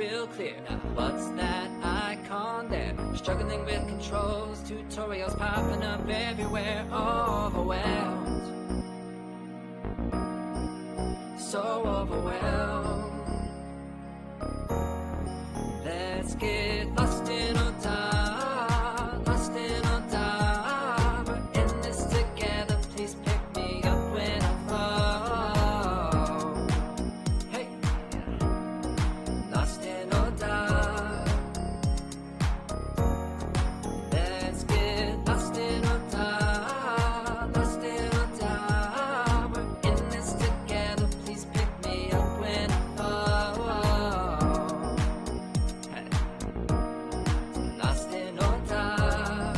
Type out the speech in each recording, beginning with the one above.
Real clear. Now what's that icon there? Struggling with controls, tutorials popping up everywhere. Overwhelmed, so overwhelmed. Let's get lost in our time, lost in our time. We're in this together, please pick me up when I fall. Hey, lost in our time. Let's get lost in our time, lost in our time. We're in this together, please pick me up when I fall. Hey, lost in our time.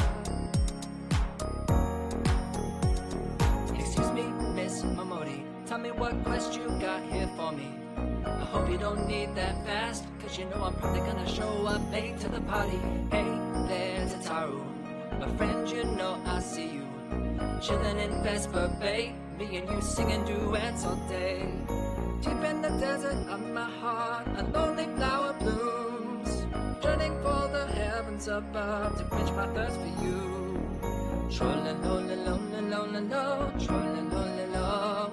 Excuse me, Miss Momodi, tell me what quest you got here for me. I hope you don't need that fast, cause you know I'm probably gonna show up late to the party. Hey, there's Ataru, my friend, you know I see you chillin' in Vesper Bay, me and you singing duets all day. Deep in the desert of my heart, a lonely flower blooms, yearning for the heavens above to quench my thirst for you. Trollin' lonely, lonely, lonely, low, trollin' lonely, low,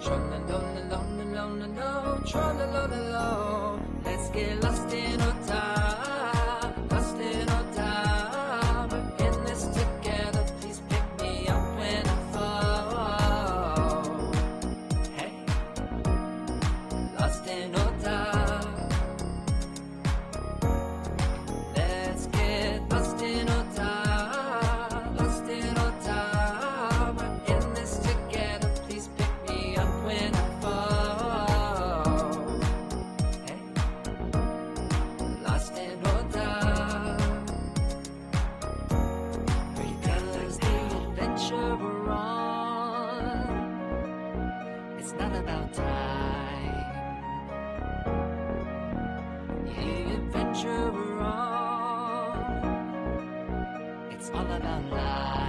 trollin' lonely, lonely, lonely, low, trollin' lonely, low. Let's get lost in our time, lost in our time. We're in this together, please pick me up when I fall. Hey, lost in our time. Let's get lost in our time, lost in our time. We're in this together, please pick me up when I fall. Hey, lost in our time. Because the adventure we're on, it's not about time. The adventure we're on, it's all about life.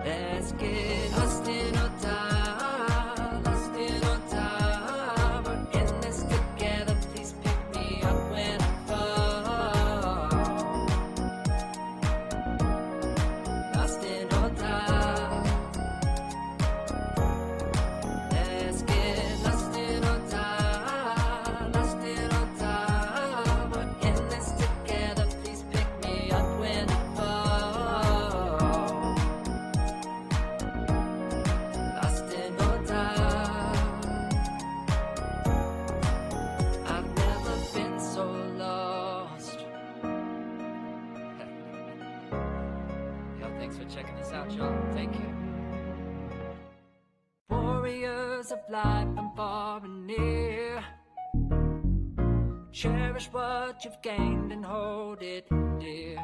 Let's get lost in our time, lost in our time. We're in this together, please pick me up when I fall. Lost in our time. Let's get lost in our time, lost in our time. We're in this together, please pick me up when I fall. Lost in our time. I've never been so lost. Yo, thanks for checking this out, y'all. Thank you. Warriors of life from far and near, cherish what you've gained and hold it dear.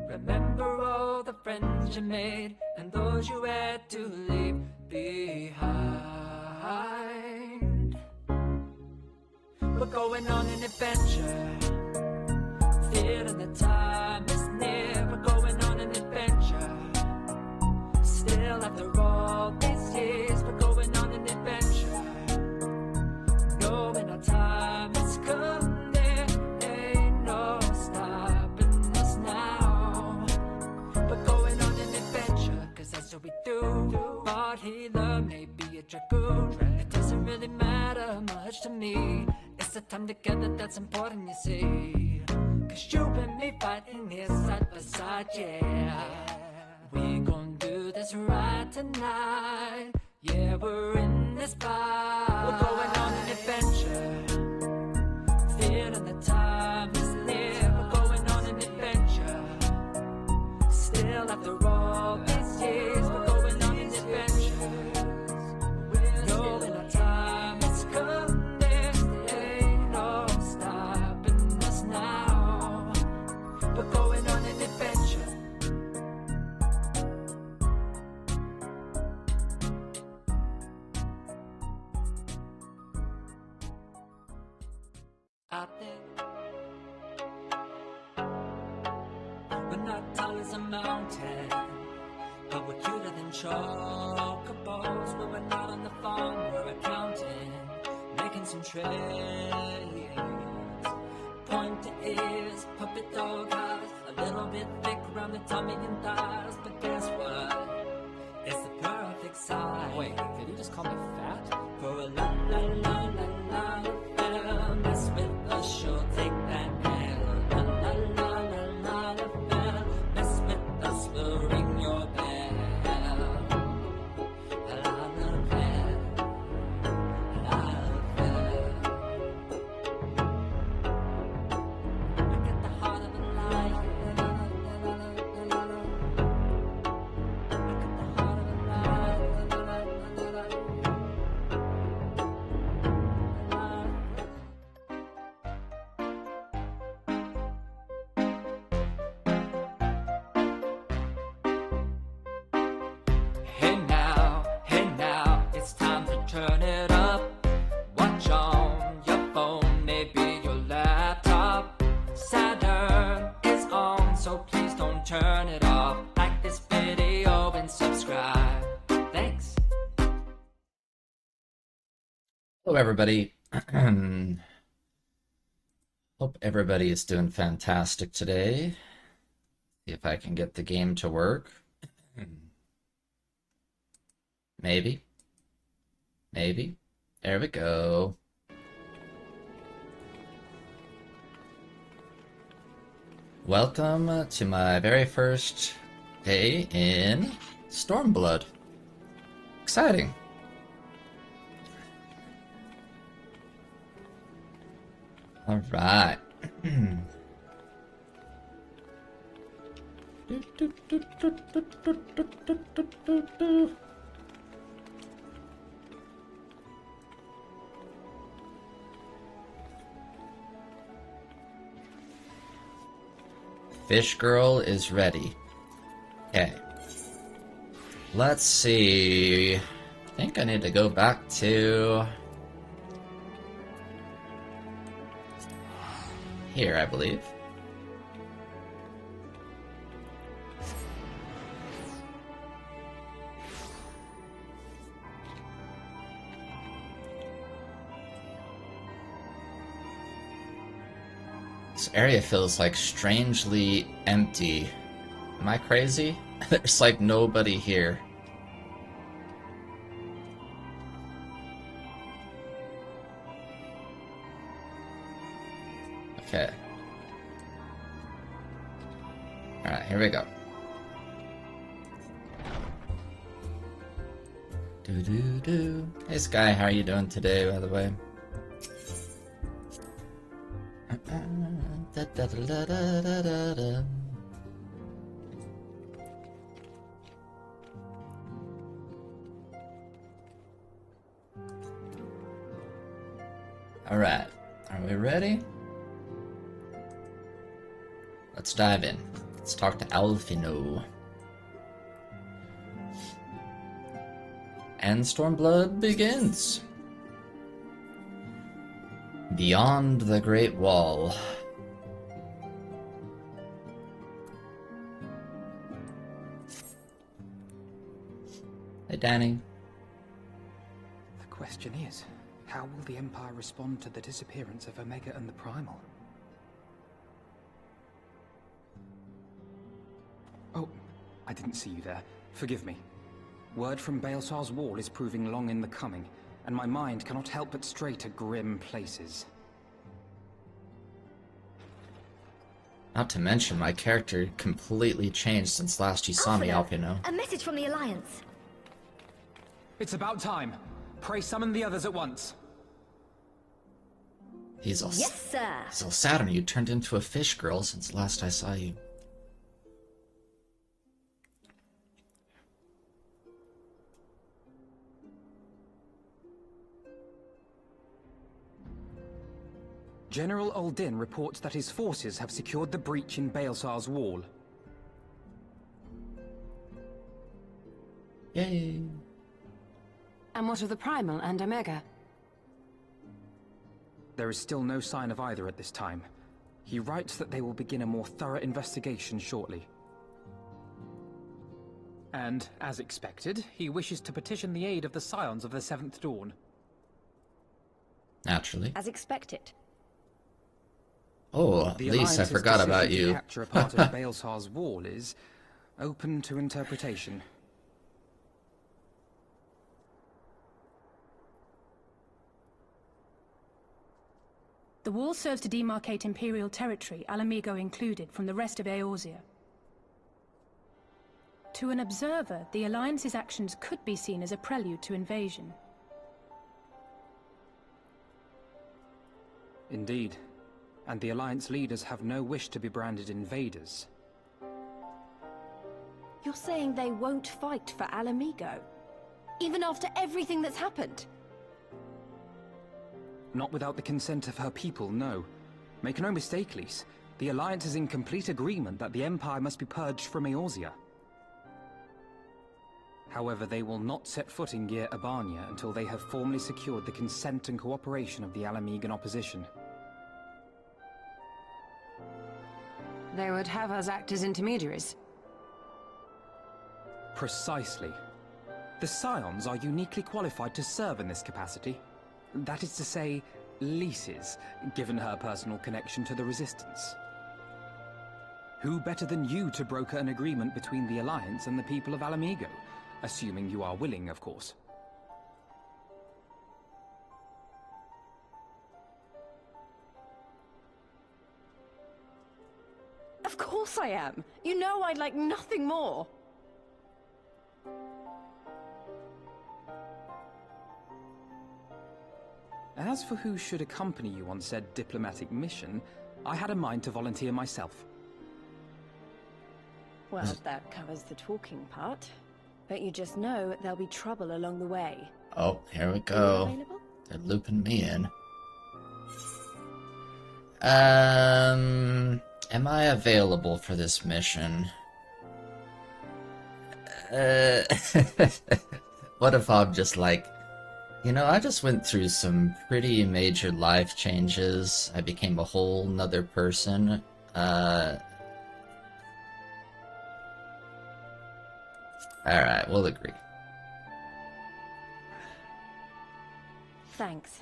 Remember all the friends you made and those you had to leave behind. We're going on an adventure, feeling the time is near. We're going on an adventure, still after all these years. We're going on an adventure, knowing our time has come near. Ain't no stopping us now. We're going on an adventure, cause that's what we do. Bard healer, maybe a dragoon, it doesn't really matter much to me. It's the time together that's important, you see. Cause you and me fighting here side by side, yeah. We gon' do this right tonight. Yeah, we're in this fight. We're going on an adventure, feeling the time is near. We're going on an adventure, still after all these years. We're going on an adventure, knowing our time has come near. Ain't no stopping us now. We're going on an adventure. Out there, we're not tall as a mountain, but we're chocobos. When we're not on the farm, we're accounting, concentrate. Pointy ears, puppet dog eyes, a little bit thick around the tummy and thighs. But guess what? It's the perfect size. Wait, did he just call me fat? For a la la la la la affair. Mess with us, she'll take that L. La la la la la affair. Mess with us, we'll ring your bell. La la affair. La affair. Look at the heart of the lion. La la la la la la. Look at the heart of the lion. La la la la la. Hey now, it's time to turn it up. Watch on your phone, maybe your laptop. Saturn is on, so please don't turn it off. Like this video and subscribe. Thanks. Hello, everybody. Hope everybody is doing fantastic today. See if I can get the game to work. Maybe. Maybe. There we go. Welcome to my very first day in Stormblood. Exciting. All right. Fish girl is ready. Okay. Let's see. I think I need to go back to here, I believe. This area feels like strangely empty. Am I crazy? There's like nobody here. Okay. Alright, here we go. Do. Hey Sky, how are you doing today, by the way? Alright, are we ready? Let's dive in. Let's talk to Alfino. And Stormblood begins. Beyond the Great Wall. Hey, Danny. The question is, how will the Empire respond to the disappearance of Omega and the Primal? Oh, I didn't see you there. Forgive me. Word from Baelsar's wall is proving long in the coming, and my mind cannot help but stray to grim places. Not to mention, my character completely changed since last you saw me, Alfino. A message from the Alliance. It's about time. Pray summon the others at once. He's all Yes, sir. He's all sad on you. Turned into a fish girl since last I saw you. General Uldin reports that his forces have secured the breach in Baelsar's wall. Yay! And what of the Primal and Omega? There is still no sign of either at this time. He writes that they will begin a more thorough investigation shortly. And, as expected, he wishes to petition the aid of the Scions of the Seventh Dawn. Naturally. As expected. Oh, The Lise, I Alliance's forgot about decision to you. capture a part of Balesar's wall is open to interpretation. The wall serves to demarcate Imperial territory, Alamigo included, from the rest of Eorzea. To an observer, the Alliance's actions could be seen as a prelude to invasion. Indeed. And the Alliance leaders have no wish to be branded invaders. You're saying they won't fight for Alamigo? Even after everything that's happened? Not without the consent of her people, no. Make no mistake, Lise. The Alliance is in complete agreement that the Empire must be purged from Eorzea. However, they will not set foot in Gyr Abania until they have formally secured the consent and cooperation of the Alamigan opposition. They would have us act as intermediaries. Precisely. The Scions are uniquely qualified to serve in this capacity. That is to say, Lise's, given her personal connection to the Resistance. Who better than you to broker an agreement between the Alliance and the people of Alamigo? Assuming you are willing, of course. Of course I am! You know I'd like nothing more! As for who should accompany you on said diplomatic mission, I had a mind to volunteer myself. Well, that covers the talking part. But you just know there'll be trouble along the way. Oh, here we Are you go. available? They're looping me in. Am I available for this mission? What if I'm just like, you know, I just went through some pretty major life changes. I became a whole nother person. Alright, we'll agree. Thanks.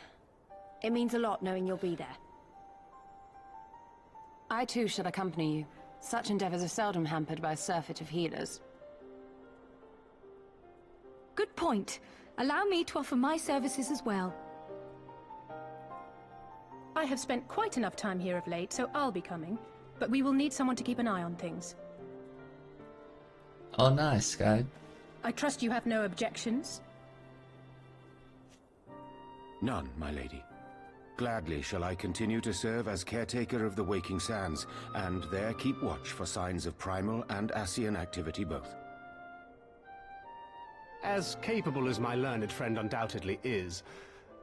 It means a lot knowing you'll be there. I too shall accompany you. Such endeavors are seldom hampered by a surfeit of healers. Good point. Allow me to offer my services as well. I have spent quite enough time here of late, so I'll be coming. But we will need someone to keep an eye on things. Oh, nice, guy. I trust you have no objections? None, my lady. Gladly shall I continue to serve as caretaker of the Waking Sands, and there keep watch for signs of primal and Ascian activity both. As capable as my learned friend undoubtedly is,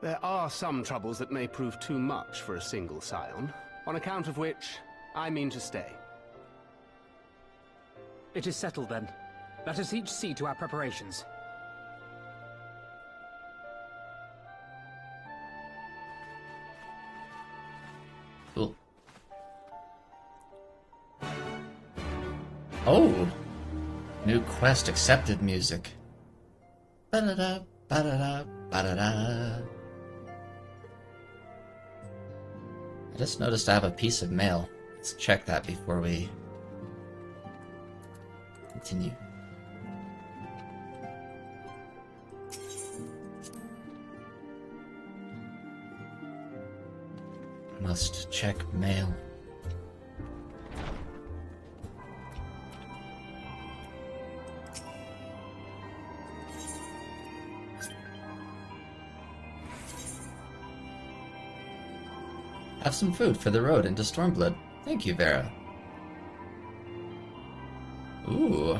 there are some troubles that may prove too much for a single scion, on account of which I mean to stay. It is settled then. Let us each see to our preparations. Cool. Oh! New quest accepted music. Ba-da-da, ba-da-da, ba-da-da. I just noticed I have a piece of mail. Let's check that before we continue. Must check mail. Have some food for the road into Stormblood. Thank you, Vera. Ooh.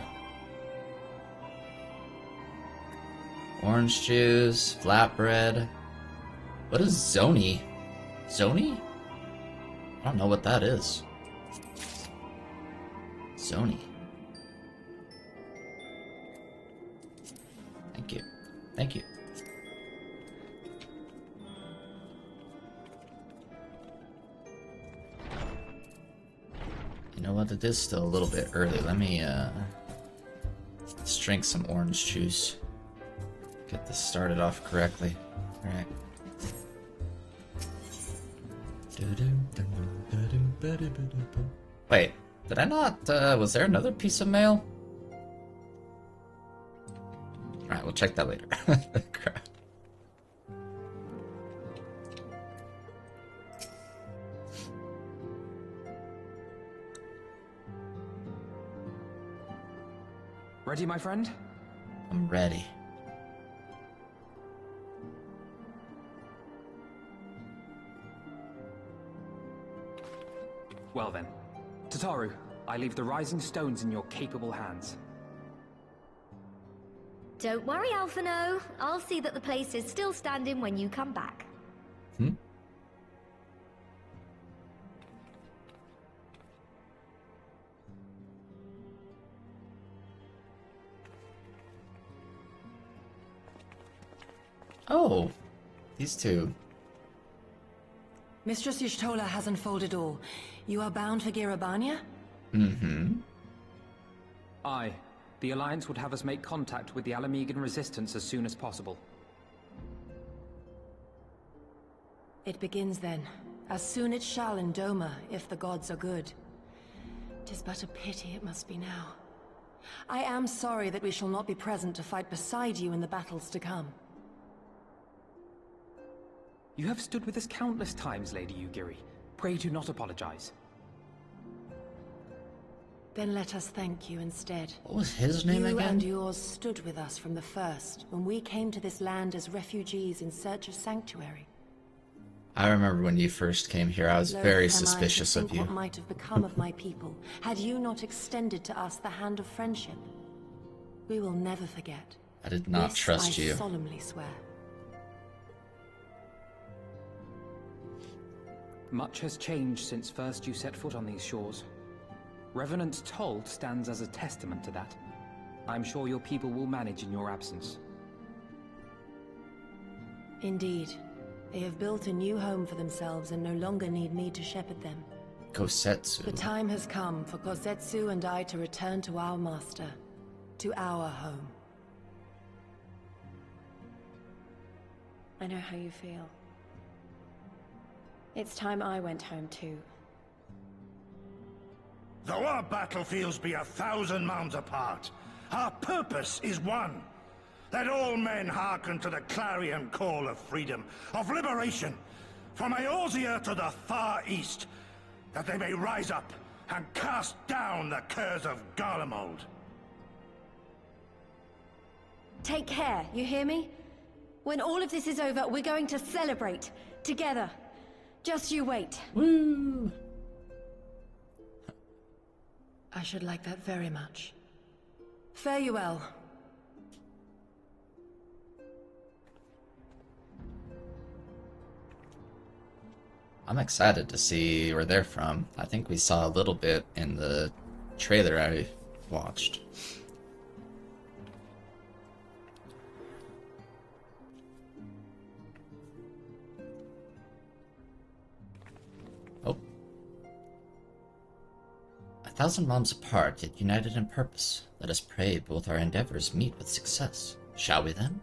Orange juice, flatbread. What is Zoni? Zoni? I don't know what that is. Zoni. Thank you. Thank you. You know what? It is still a little bit early. Let me, let's drink some orange juice. Get this started off correctly. Alright. Wait, did I not, was there another piece of mail? Alright, we'll check that later. Crap. Ready, my friend? I'm ready. Well then, Tataru, I leave the rising stones in your capable hands. Don't worry, Alphino. I'll see that the place is still standing when you come back. Hmm? Oh, these two. Mistress Y'shtola has unfolded all. You are bound for Girabania? Mm-hmm. Aye. The Alliance would have us make contact with the Alamegan resistance as soon as possible. It begins then. As soon it shall in Doma, if the gods are good. 'Tis but a pity it must be now. I am sorry that we shall not be present to fight beside you in the battles to come. You have stood with us countless times, Lady Yugiri. Pray do not apologize. Then let us thank you instead. What was his name You again? and yours stood with us from the first, when we came to this land as refugees in search of sanctuary. I remember when you first came here, I was Loath very am I to suspicious of think you. what might have become of my people, had you not extended to us the hand of friendship. We will never forget. I did not This trust I you. solemnly swear. Much has changed since first you set foot on these shores. Revenant's Toll stands as a testament to that. I'm sure your people will manage in your absence. Indeed. They have built a new home for themselves and no longer need me to shepherd them. Kosetsu. The time has come for Kosetsu and I to return to our master. To our home. I know how you feel. It's time I went home too. Though our battlefields be 1,000 mounds apart, our purpose is one. Let all men hearken to the clarion call of freedom, of liberation, from Eorzea to the far east, that they may rise up and cast down the curse of Garlemald. Take care, you hear me? When all of this is over, we're going to celebrate. Together. Just you wait. Woo! I should like that very much. Fare you well. I'm excited to see where they're from. I think we saw a little bit in the trailer I watched. Oh. 1,000 moms apart, yet united in purpose. Let us pray both our endeavors meet with success. Shall we then?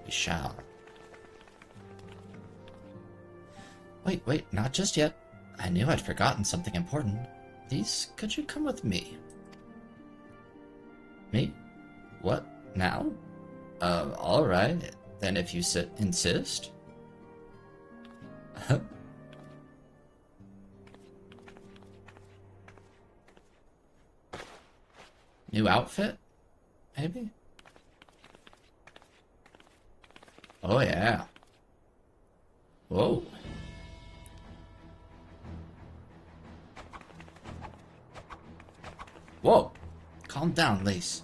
We shall. Wait, not just yet. I knew I'd forgotten something important. Please, could you come with me? Me? What? Now? Alright. Then if you insist. New outfit? Maybe? Oh yeah. Whoa. Whoa! Calm down, Lace.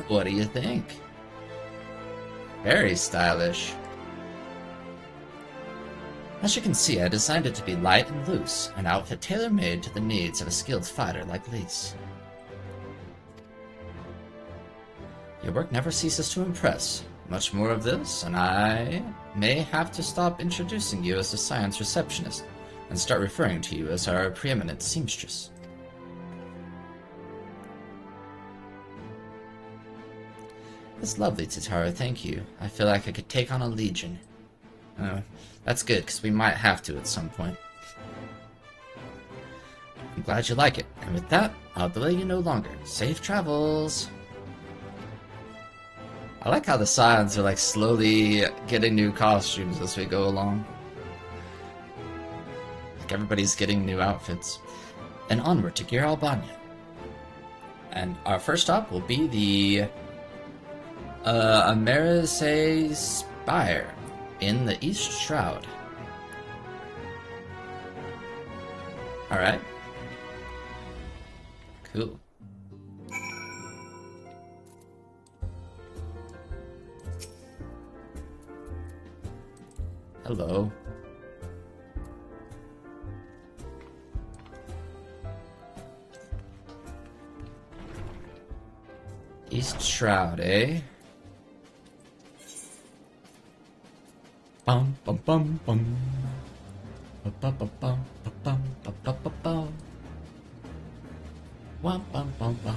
What do you think? Very stylish. As you can see, I designed it to be light and loose, an outfit tailor-made to the needs of a skilled fighter like Lace. Your work never ceases to impress. Much more of this, and I may have to stop introducing you as the science receptionist and start referring to you as our preeminent seamstress. That's lovely, Tataru, thank you. I feel like I could take on a legion. That's good, because we might have to at some point. I'm glad you like it, and with that, I'll delay you no longer. Safe travels! I like how the Scions are like slowly getting new costumes as we go along. Like everybody's getting new outfits. And onward to Gir Albania. And our first stop will be the Amerise Spire in the East Shroud. Alright. Cool. Hello. East Shroud, eh? Bum bum bum bum. Bum bum bum bum bum bum bum bum bum. Bum bum bum bum.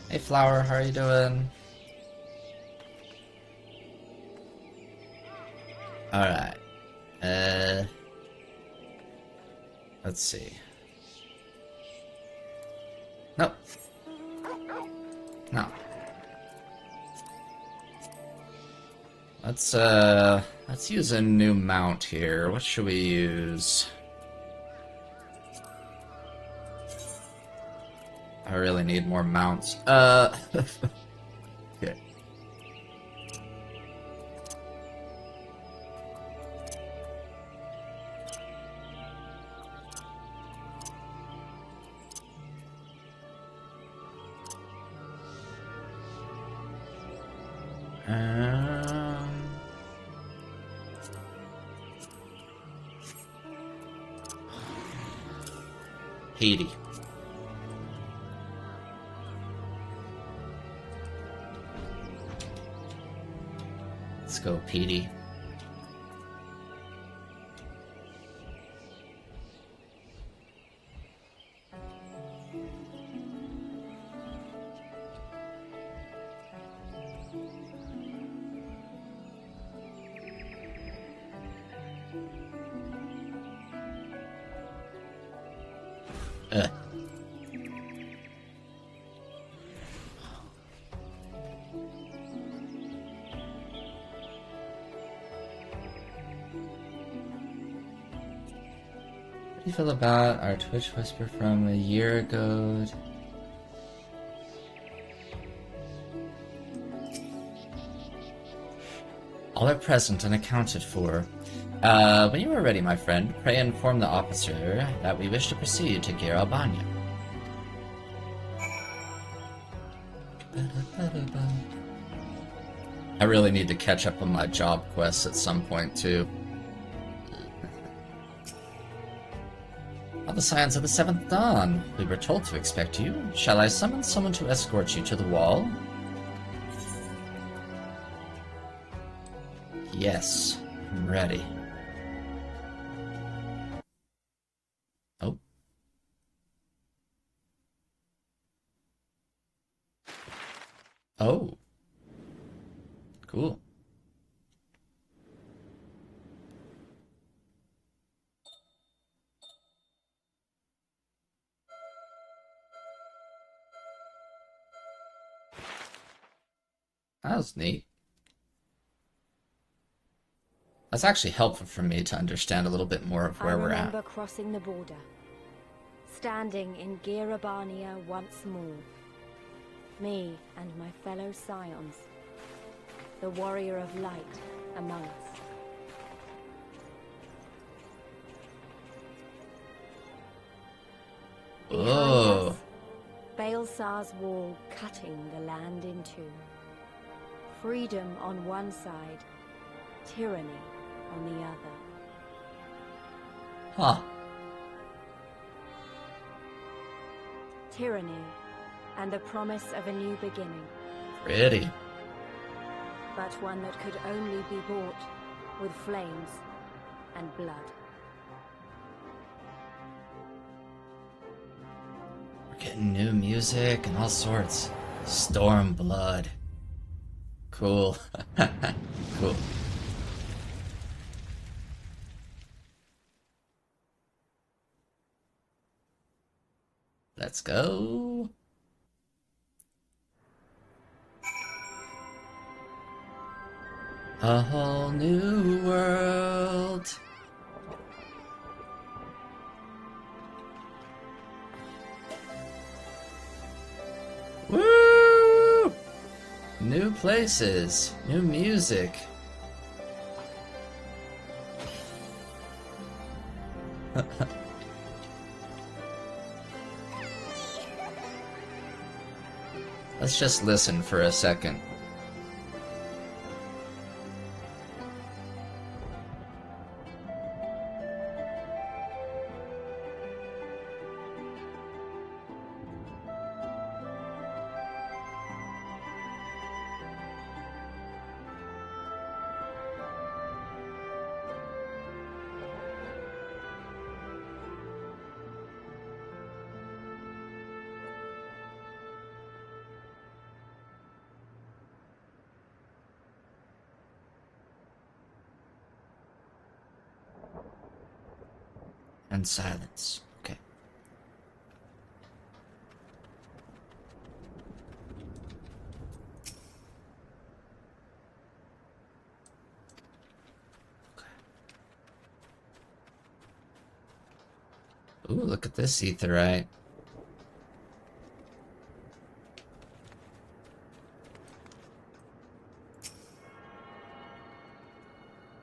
Hey Flower, how are you doing? Alright. Let's see. Nope. No. Let's use a new mount here. What should we use? I really need more mounts. Okay. Haiti. Let's go, Petey. How do you feel about our Twitch whisper from a year ago? All are present and accounted for. When you are ready, my friend, pray inform the officer that we wish to proceed to Gir Albania. I really need to catch up on my job quests at some point, too. All the Scions of the Seventh Dawn. We were told to expect you. Shall I summon someone to escort you to the wall? Yes, I'm ready. Oh. Oh. Cool. That was neat. That's actually helpful for me to understand a little bit more of where we're at. I remember crossing the border, standing in Gir Albania once more. Me and my fellow Scions, the warrior of light among us. Behind us, Baelsar's wall cutting the land in two. Freedom on one side, tyranny on the other. Huh. Tyranny and the promise of a new beginning. Pretty. But one that could only be bought with flames and blood. We're getting new music and all sorts. Stormblood. Cool. Cool. Let's go. A whole new world. Woo! New places, new music. Let's just listen for a second. And silence. Okay. Ooh, look at this etherite.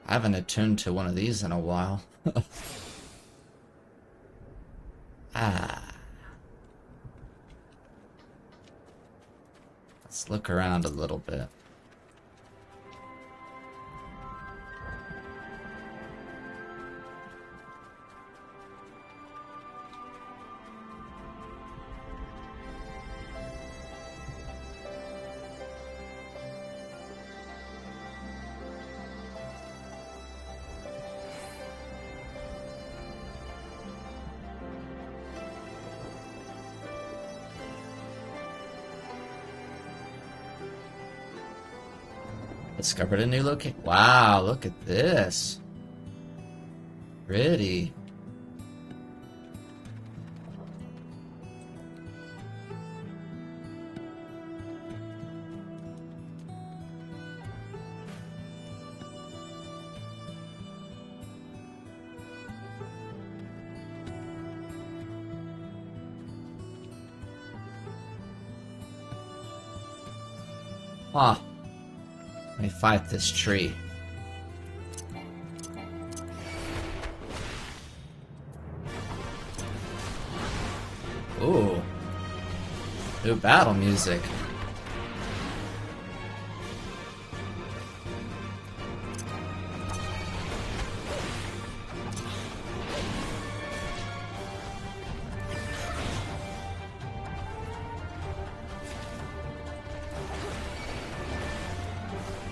I haven't attuned to one of these in a while. Let's look around a little bit. Discovered a new location. Wow, look at this. Pretty. Ah. Let me fight this tree. Ooh. New battle music.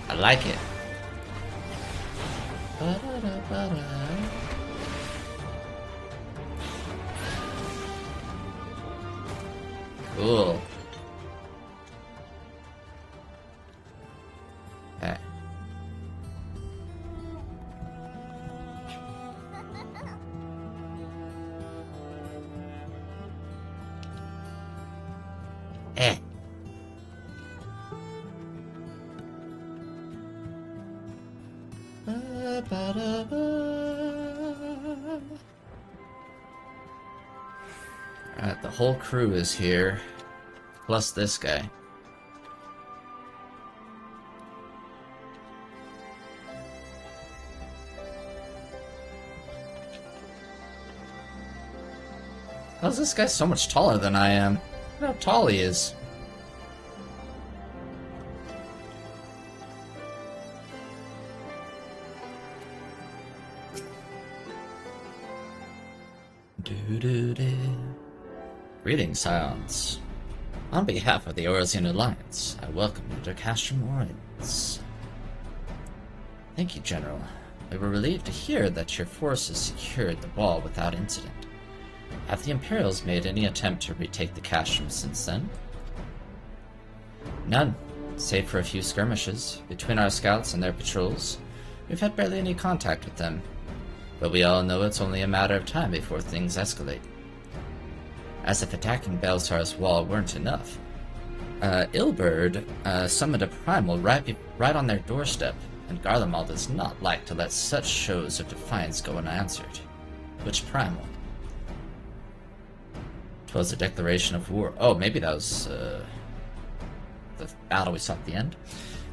I like it. Cool. Okay. Alright, the whole crew is here, plus this guy. How's this guy so much taller than I am? Look how tall he is. Greetings, Scions. On behalf of the Orosian Alliance, I welcome you to Castrum Orient. Thank you, General. We were relieved to hear that your forces secured the wall without incident. Have the Imperials made any attempt to retake the castrum since then? None, save for a few skirmishes. Between our scouts and their patrols, we've had barely any contact with them. But we all know it's only a matter of time before things escalate. As if attacking Belsar's wall weren't enough, Ilberd summoned a primal right on their doorstep, and Garlemald does not like to let such shows of defiance go unanswered. Which primal? 'Twas a declaration of war. Oh, maybe that was the battle we saw at the end.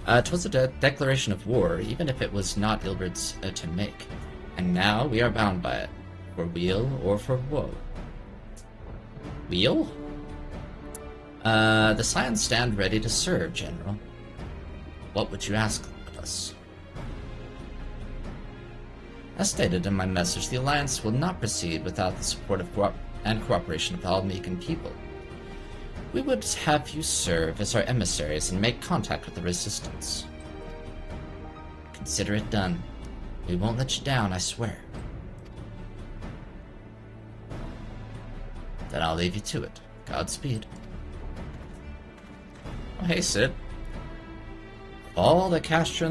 'Twas a declaration of war, even if it was not Ilberd's to make. And now we are bound by it, for weal or for woe. Weal? The Scions stand ready to serve, General. What would you ask of us? As stated in my message, the Alliance will not proceed without the support and cooperation of the Almegan people. We would have you serve as our emissaries and make contact with the Resistance. Consider it done. We won't let you down, I swear. Then I'll leave you to it. Godspeed. Oh, hey, Sid. Of all the Castra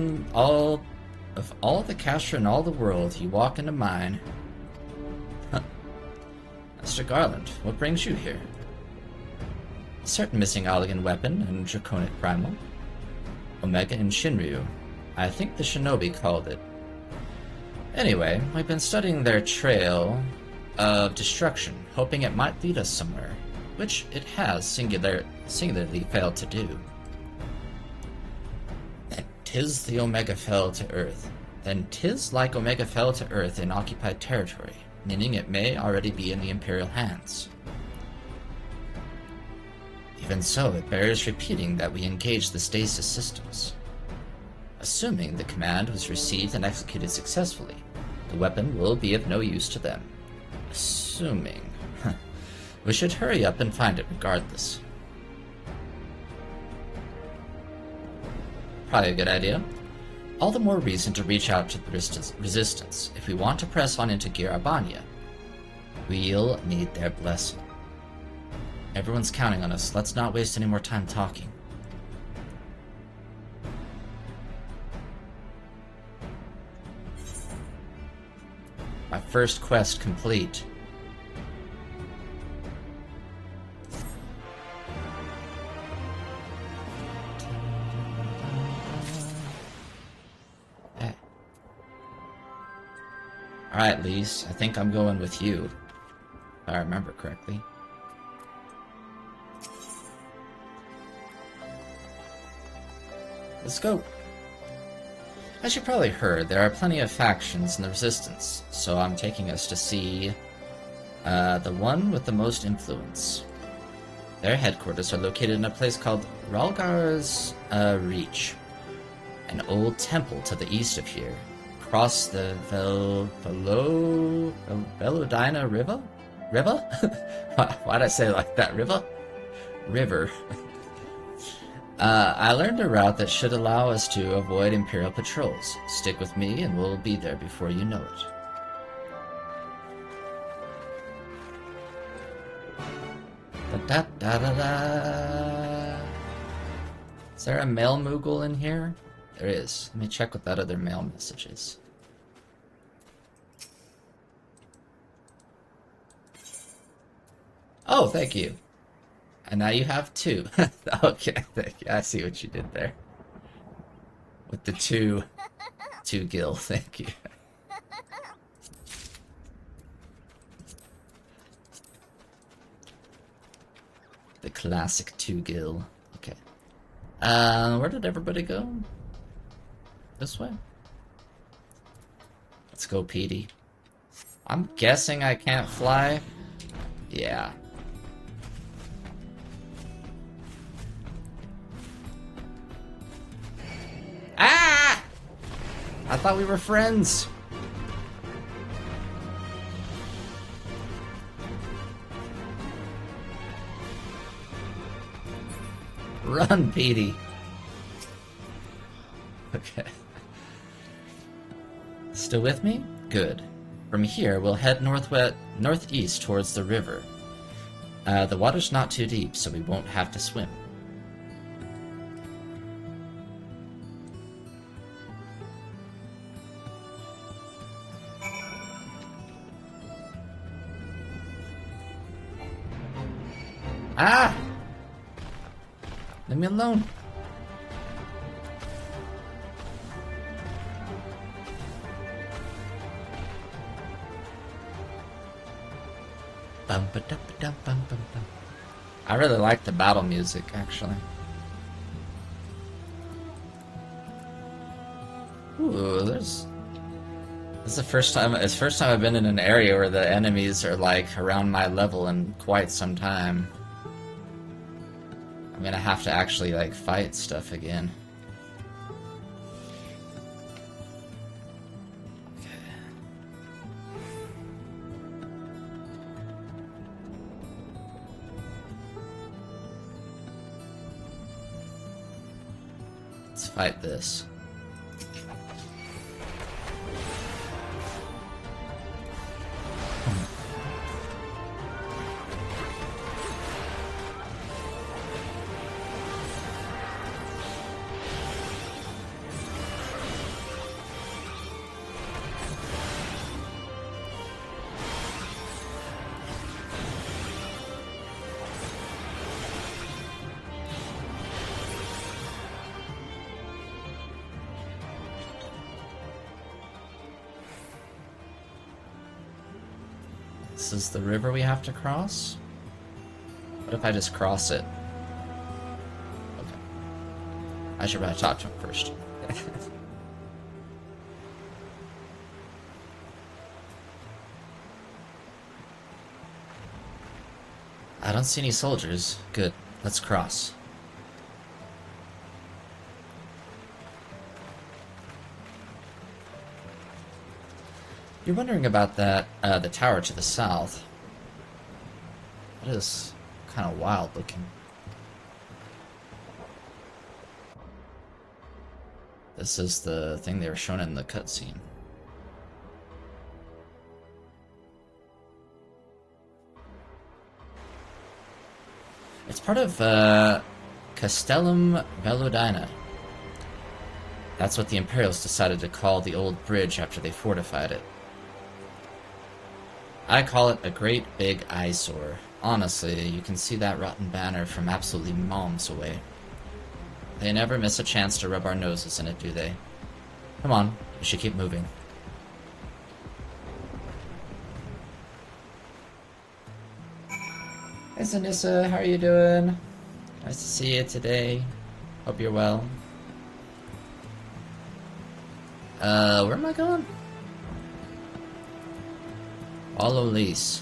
in all the world, you walk into mine. Mr. Garland, what brings you here? A certain missing Allagan weapon and draconic primal. Omega and Shinryu. I think the shinobi called it. Anyway, we've been studying their trail of destruction, hoping it might lead us somewhere, which it has singularly failed to do. Then 'tis the Omega fell to Earth. Then 'tis like Omega fell to Earth in occupied territory, meaning it may already be in the Imperial hands. Even so, it bears repeating that we engage the stasis systems. Assuming the command was received and executed successfully, the weapon will be of no use to them. Assuming. We should hurry up and find it regardless. Probably a good idea. All the more reason to reach out to the Resistance if we want to press on into Girabania. We'll need their blessing. Everyone's counting on us. Let's not waste any more time talking. My first quest complete. Hey. Alright, Lise. I think I'm going with you. If I remember correctly. Let's go. As you probably heard, there are plenty of factions in the Resistance, so I'm taking us to see the one with the most influence. Their headquarters are located in a place called Ralgar's Reach, an old temple to the east of here, across the Velodina River? Why'd I say it like that? River. I learned a route that should allow us to avoid Imperial patrols. Stick with me and we'll be there before you know it. Da-da-da-da-da. Is there a mail Moogle in here? There is. Let me check what that other mail message is. Oh, thank you. And now you have two. Okay, thank you. I see what you did there. With the two gil, thank you. The classic 2 gil. Okay. Where did everybody go? This way? Let's go, Petey. I'm guessing I can't fly. Yeah. Ah! I thought we were friends. Run, Petey. Okay. Still with me? Good. From here, we'll head northeast towards the river. The water's not too deep, so we won't have to swim. Ah! Leave me alone. I really like the battle music, actually. Ooh, this is the first time. It's the first time I've been in an area where the enemies are like around my level in quite some time. I'm gonna have to actually like fight stuff again. Let's fight this. This is the river we have to cross? What if I just cross it? Okay. I should probably talk to him first. I don't see any soldiers. Good. Let's cross. You're wondering about that, the tower to the south. That is kind of wild looking. This is the thing they were shown in the cutscene. It's part of, Castellum Veludina. That's what the Imperials decided to call the old bridge after they fortified it. I call it a great big eyesore. Honestly, you can see that rotten banner from absolutely miles away. They never miss a chance to rub our noses in it, do they? Come on, we should keep moving. Hey Sanissa, how are you doing? Nice to see you today. Hope you're well. Where am I going? Follow Lise.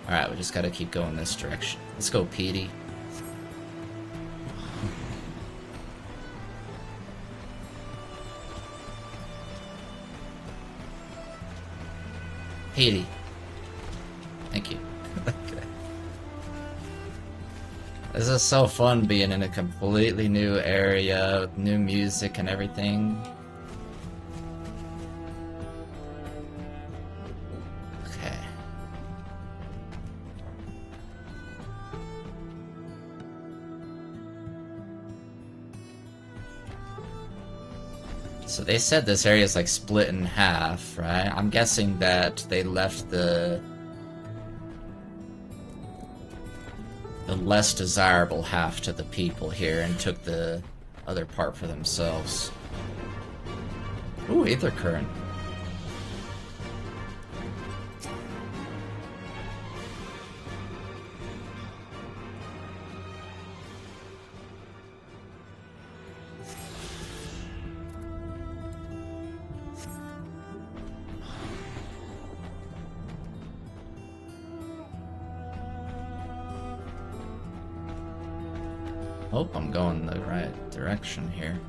Alright, we just gotta keep going this direction. Let's go, Petey. Petey. Thank you. Okay. This is so fun being in a completely new area with new music and everything. Okay. So they said this area is like split in half, right? I'm guessing that they left the less desirable half to the people here and took the other part for themselves. Ooh, Aether Current. Hope I'm going the right direction here.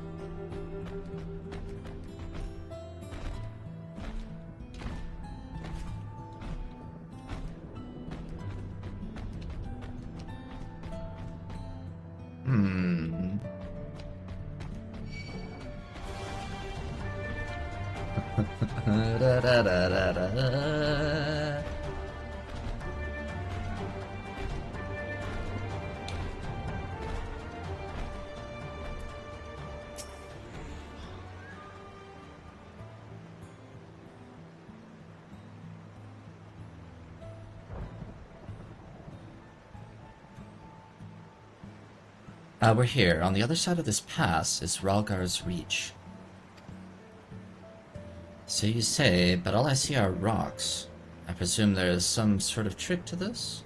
Da-da-da-da-da. We're here. On the other side of this pass is Rhalgar's Reach. So you say, but all I see are rocks. I presume there is some sort of trick to this?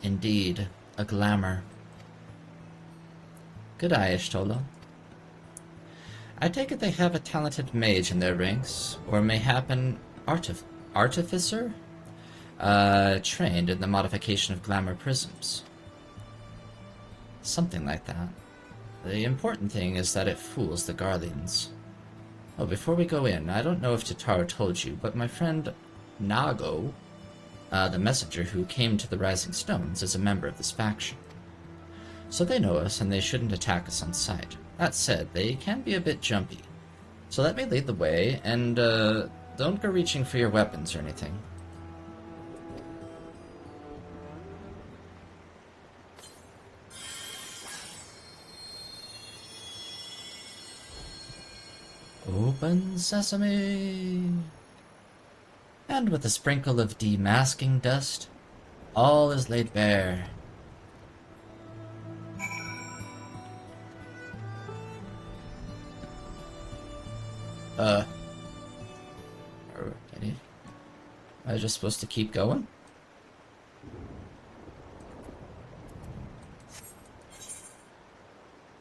Indeed, a glamour. Good eye, Ishtola. I take it they have a talented mage in their ranks, or mayhap an artificer? Trained in the modification of glamour prisms. Something like that. The important thing is that it fools the Guardians. Oh, before we go in, I don't know if Tataru told you, but my friend Nago, the messenger who came to the Rising Stones, is a member of this faction. So they know us, and they shouldn't attack us on sight. That said, they can be a bit jumpy. So let me lead the way, and don't go reaching for your weapons or anything. Open sesame! And with a sprinkle of demasking dust, all is laid bare. Am I just supposed to keep going?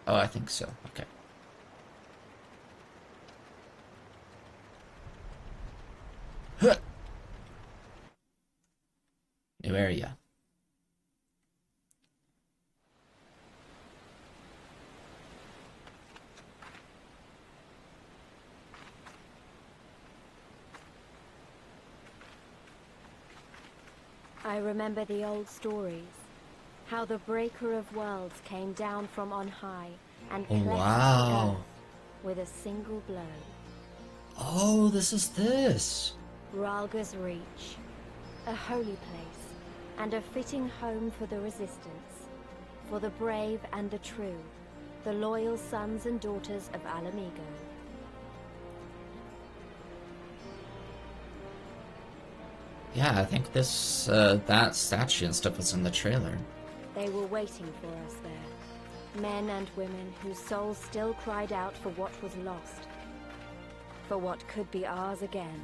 Oh, I think so. Okay. Huh. New area. I remember the old stories. How the Breaker of Worlds came down from on high and cleft the earth with a single blow. Oh, this is this! Rhalgar's Reach. A holy place, and a fitting home for the Resistance. For the brave and the true. The loyal sons and daughters of Alamigo. Yeah, I think this, that statue and stuff was in the trailer. They were waiting for us there. Men and women whose souls still cried out for what was lost. For what could be ours again.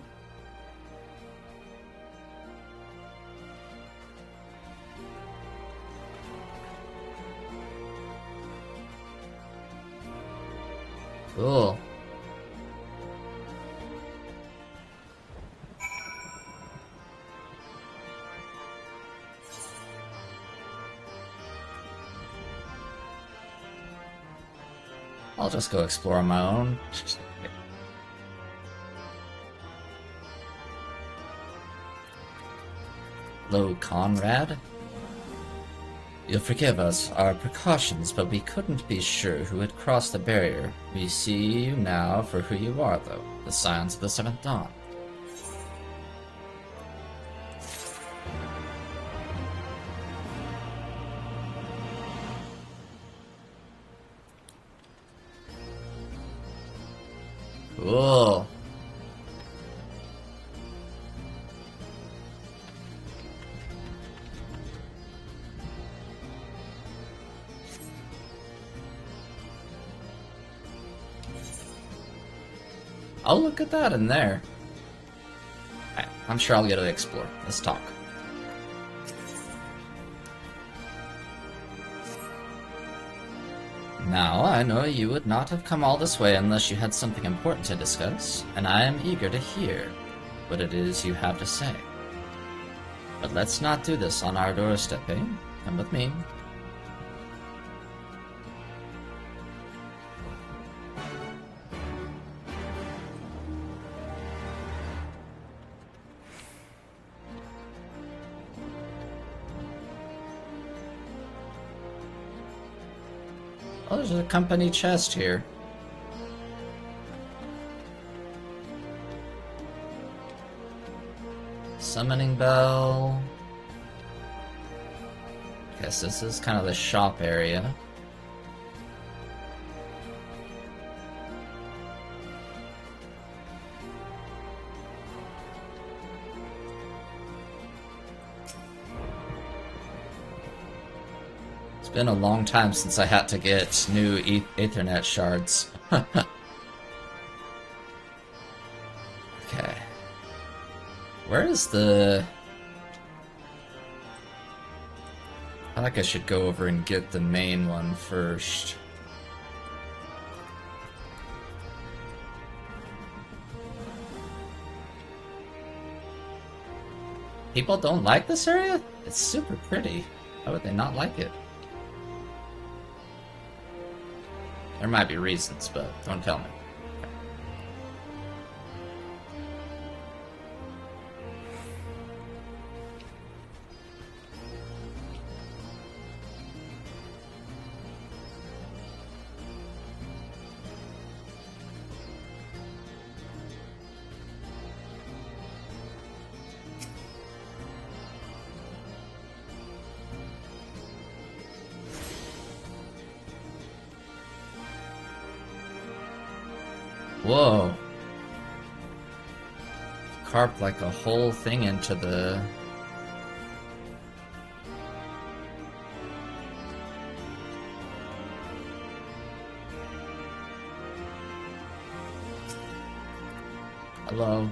Cool. I'll just go explore on my own. Hello, Conrad. You'll forgive us our precautions, but we couldn't be sure who had crossed the barrier. We see you now for who you are, though, the Scions of the Seventh Dawn. Cool. Oh, look at that in there. I'm sure I'll get to explore. Let's talk. Now, I know you would not have come all this way unless you had something important to discuss, and I am eager to hear what it is you have to say. But let's not do this on our doorstep, eh? Come with me. Oh, there's a company chest here. Summoning bell. Guess this is kind of the shop area. It's been a long time since I had to get new Ethernet shards. Okay. Where is the... I think I should go over and get the main one first. People don't like this area? It's super pretty. Why would they not like it? There might be reasons, but don't tell me. Whoa. Carved like a whole thing into the... Hello.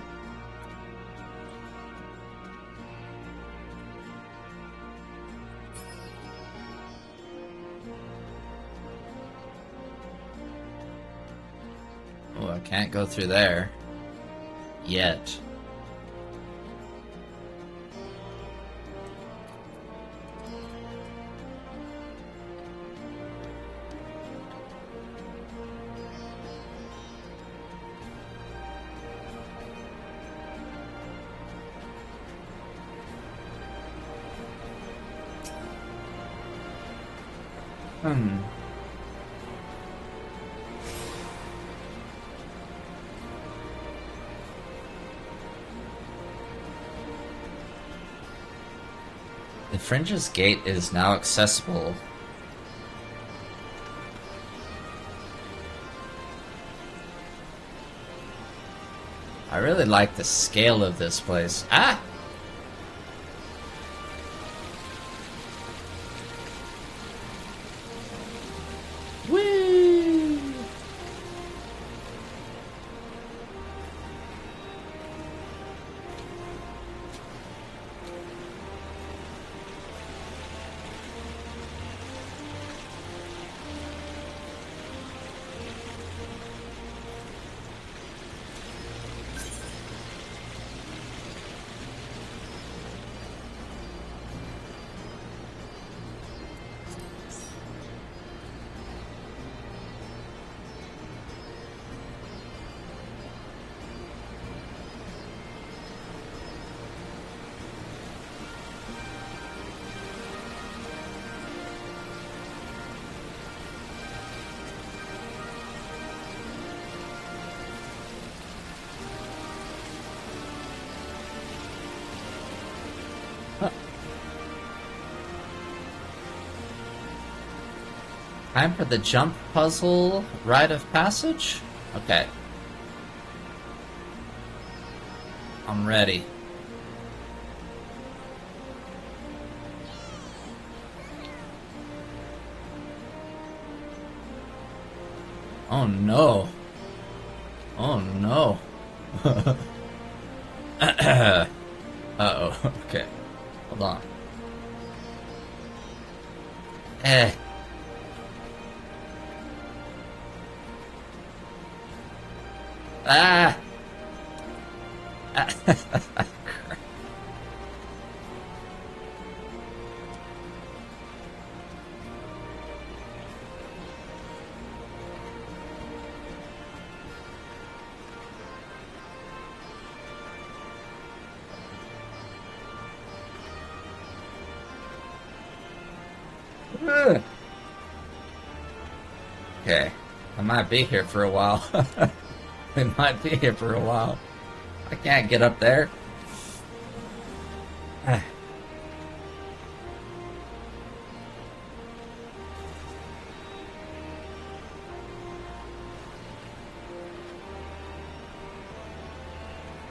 Oh, I can't go through there. Yet. The Fringe's Gate is now accessible. I really like the scale of this place. Ah! Whee! Time for the jump puzzle rite of passage? Okay. I'm ready. Oh no. Oh no. Uh-oh. Okay. Hold on. Ah! Okay. I might be here for a while. We might be here for a while. I can't get up there. Huh.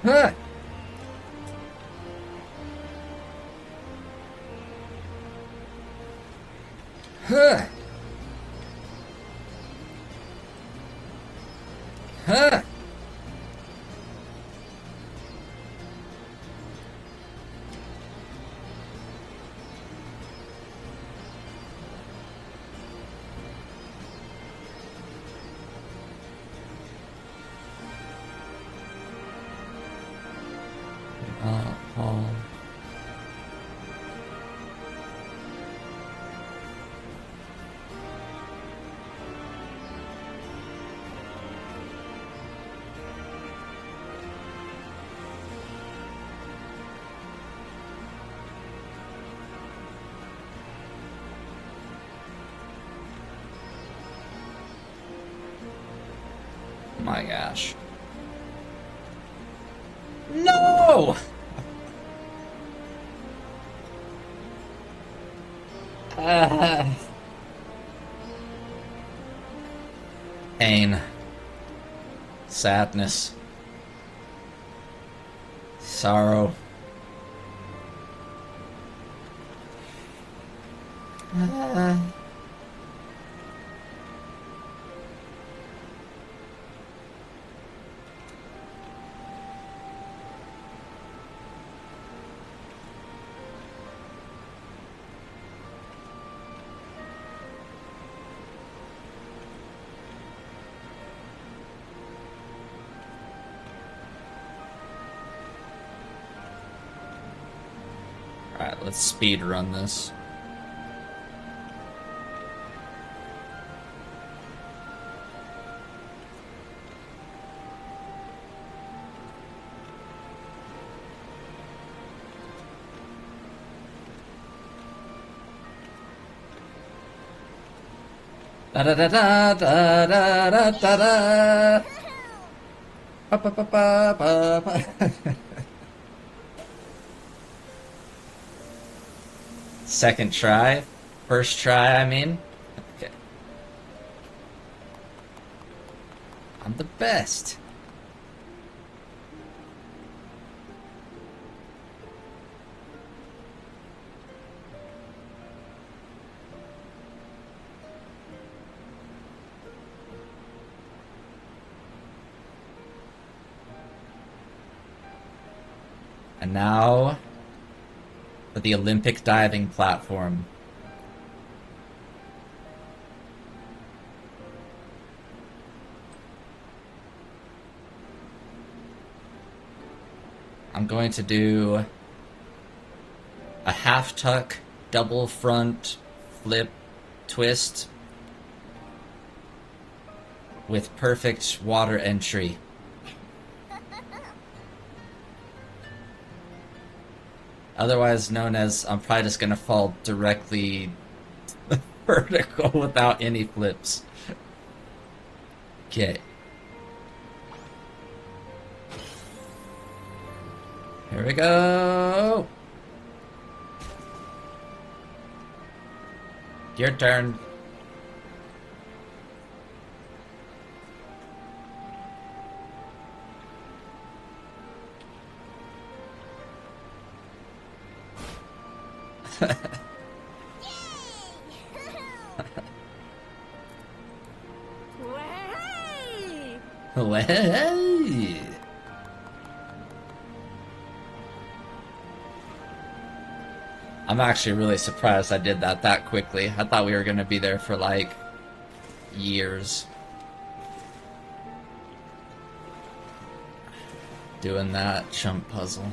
Huh. Huh. Oh. My gosh. No! Pain. Sadness. Sorrow. Alright, let's speed run this. Da da da da da da da da da. Ba ba ba ba ba ba. Second try? First try, I mean? Okay. I'm the best. And now for the Olympic diving platform. I'm going to do a half tuck, double front, flip, twist with perfect water entry. Otherwise known as, I'm probably just gonna fall directly vertical without any flips. Okay. Here we go! Your turn. Way! I'm actually really surprised I did that quickly. I thought we were gonna be there for like years doing that jump puzzle.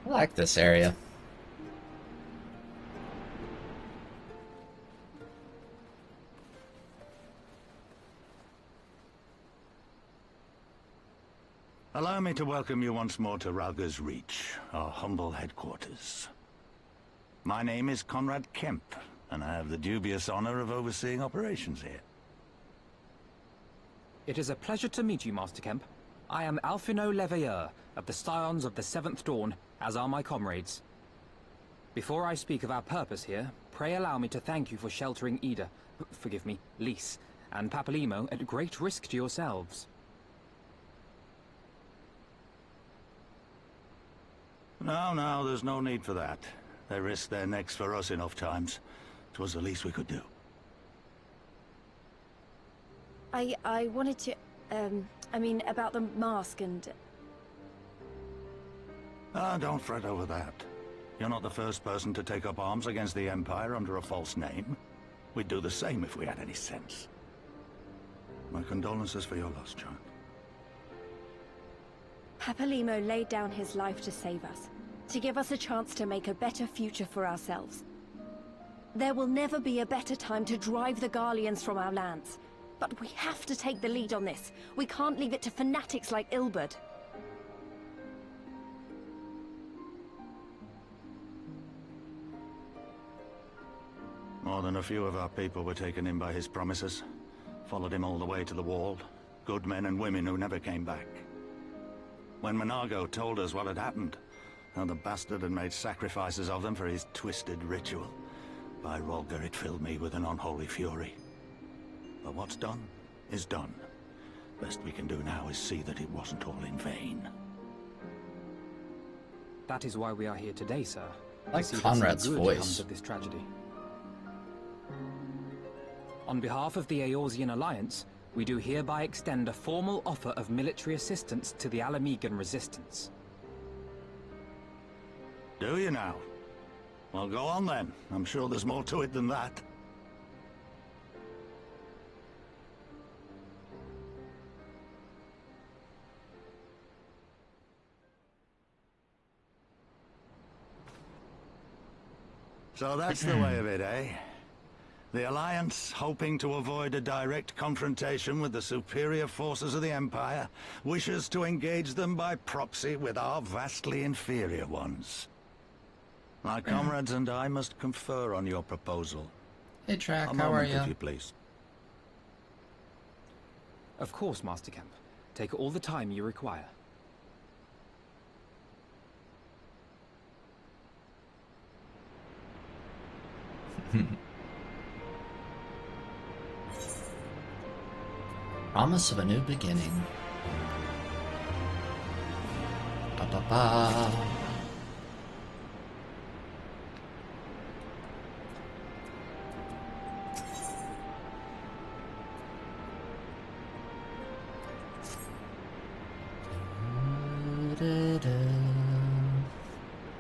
I like this area. Allow me to welcome you once more to Ralga's Reach, our humble headquarters. My name is Conrad Kemp, and I have the dubious honor of overseeing operations here. It is a pleasure to meet you, Master Kemp. I am Alphino Leveilleur, of the Scions of the Seventh Dawn, as are my comrades. Before I speak of our purpose here, pray allow me to thank you for sheltering Ida, forgive me, Lys, and Papalymo at great risk to yourselves. No, there's no need for that. They risked their necks for us enough times. 'Twas the least we could do. I wanted to, I mean, about the mask and... Don't fret over that. You're not the first person to take up arms against the Empire under a false name. We'd do the same if we had any sense. My condolences for your loss, child. Papalymo laid down his life to save us, to give us a chance to make a better future for ourselves. There will never be a better time to drive the Garleans from our lands. But we have to take the lead on this. We can't leave it to fanatics like Ilberd. More than a few of our people were taken in by his promises. Followed him all the way to the wall. Good men and women who never came back. When Monago told us what had happened, how the bastard had made sacrifices of them for his twisted ritual, by Rolger it filled me with an unholy fury. But what's done is done. Best we can do now is see that it wasn't all in vain. That is why we are here today, sir. I like To see that Conrad's some good voice. comes of this tragedy. On behalf of the Eorzean Alliance, we do hereby extend a formal offer of military assistance to the Alamegan resistance. Do you now? Well, go on then. I'm sure there's more to it than that. So that's the way of it, eh? The Alliance, hoping to avoid a direct confrontation with the superior forces of the Empire, wishes to engage them by proxy with our vastly inferior ones. My comrades and I must confer on your proposal. Hey Track, A how are moment, if you? you please. Of course, Master Kemp. Take all the time you require. Promise of a new beginning. Ba ba ba.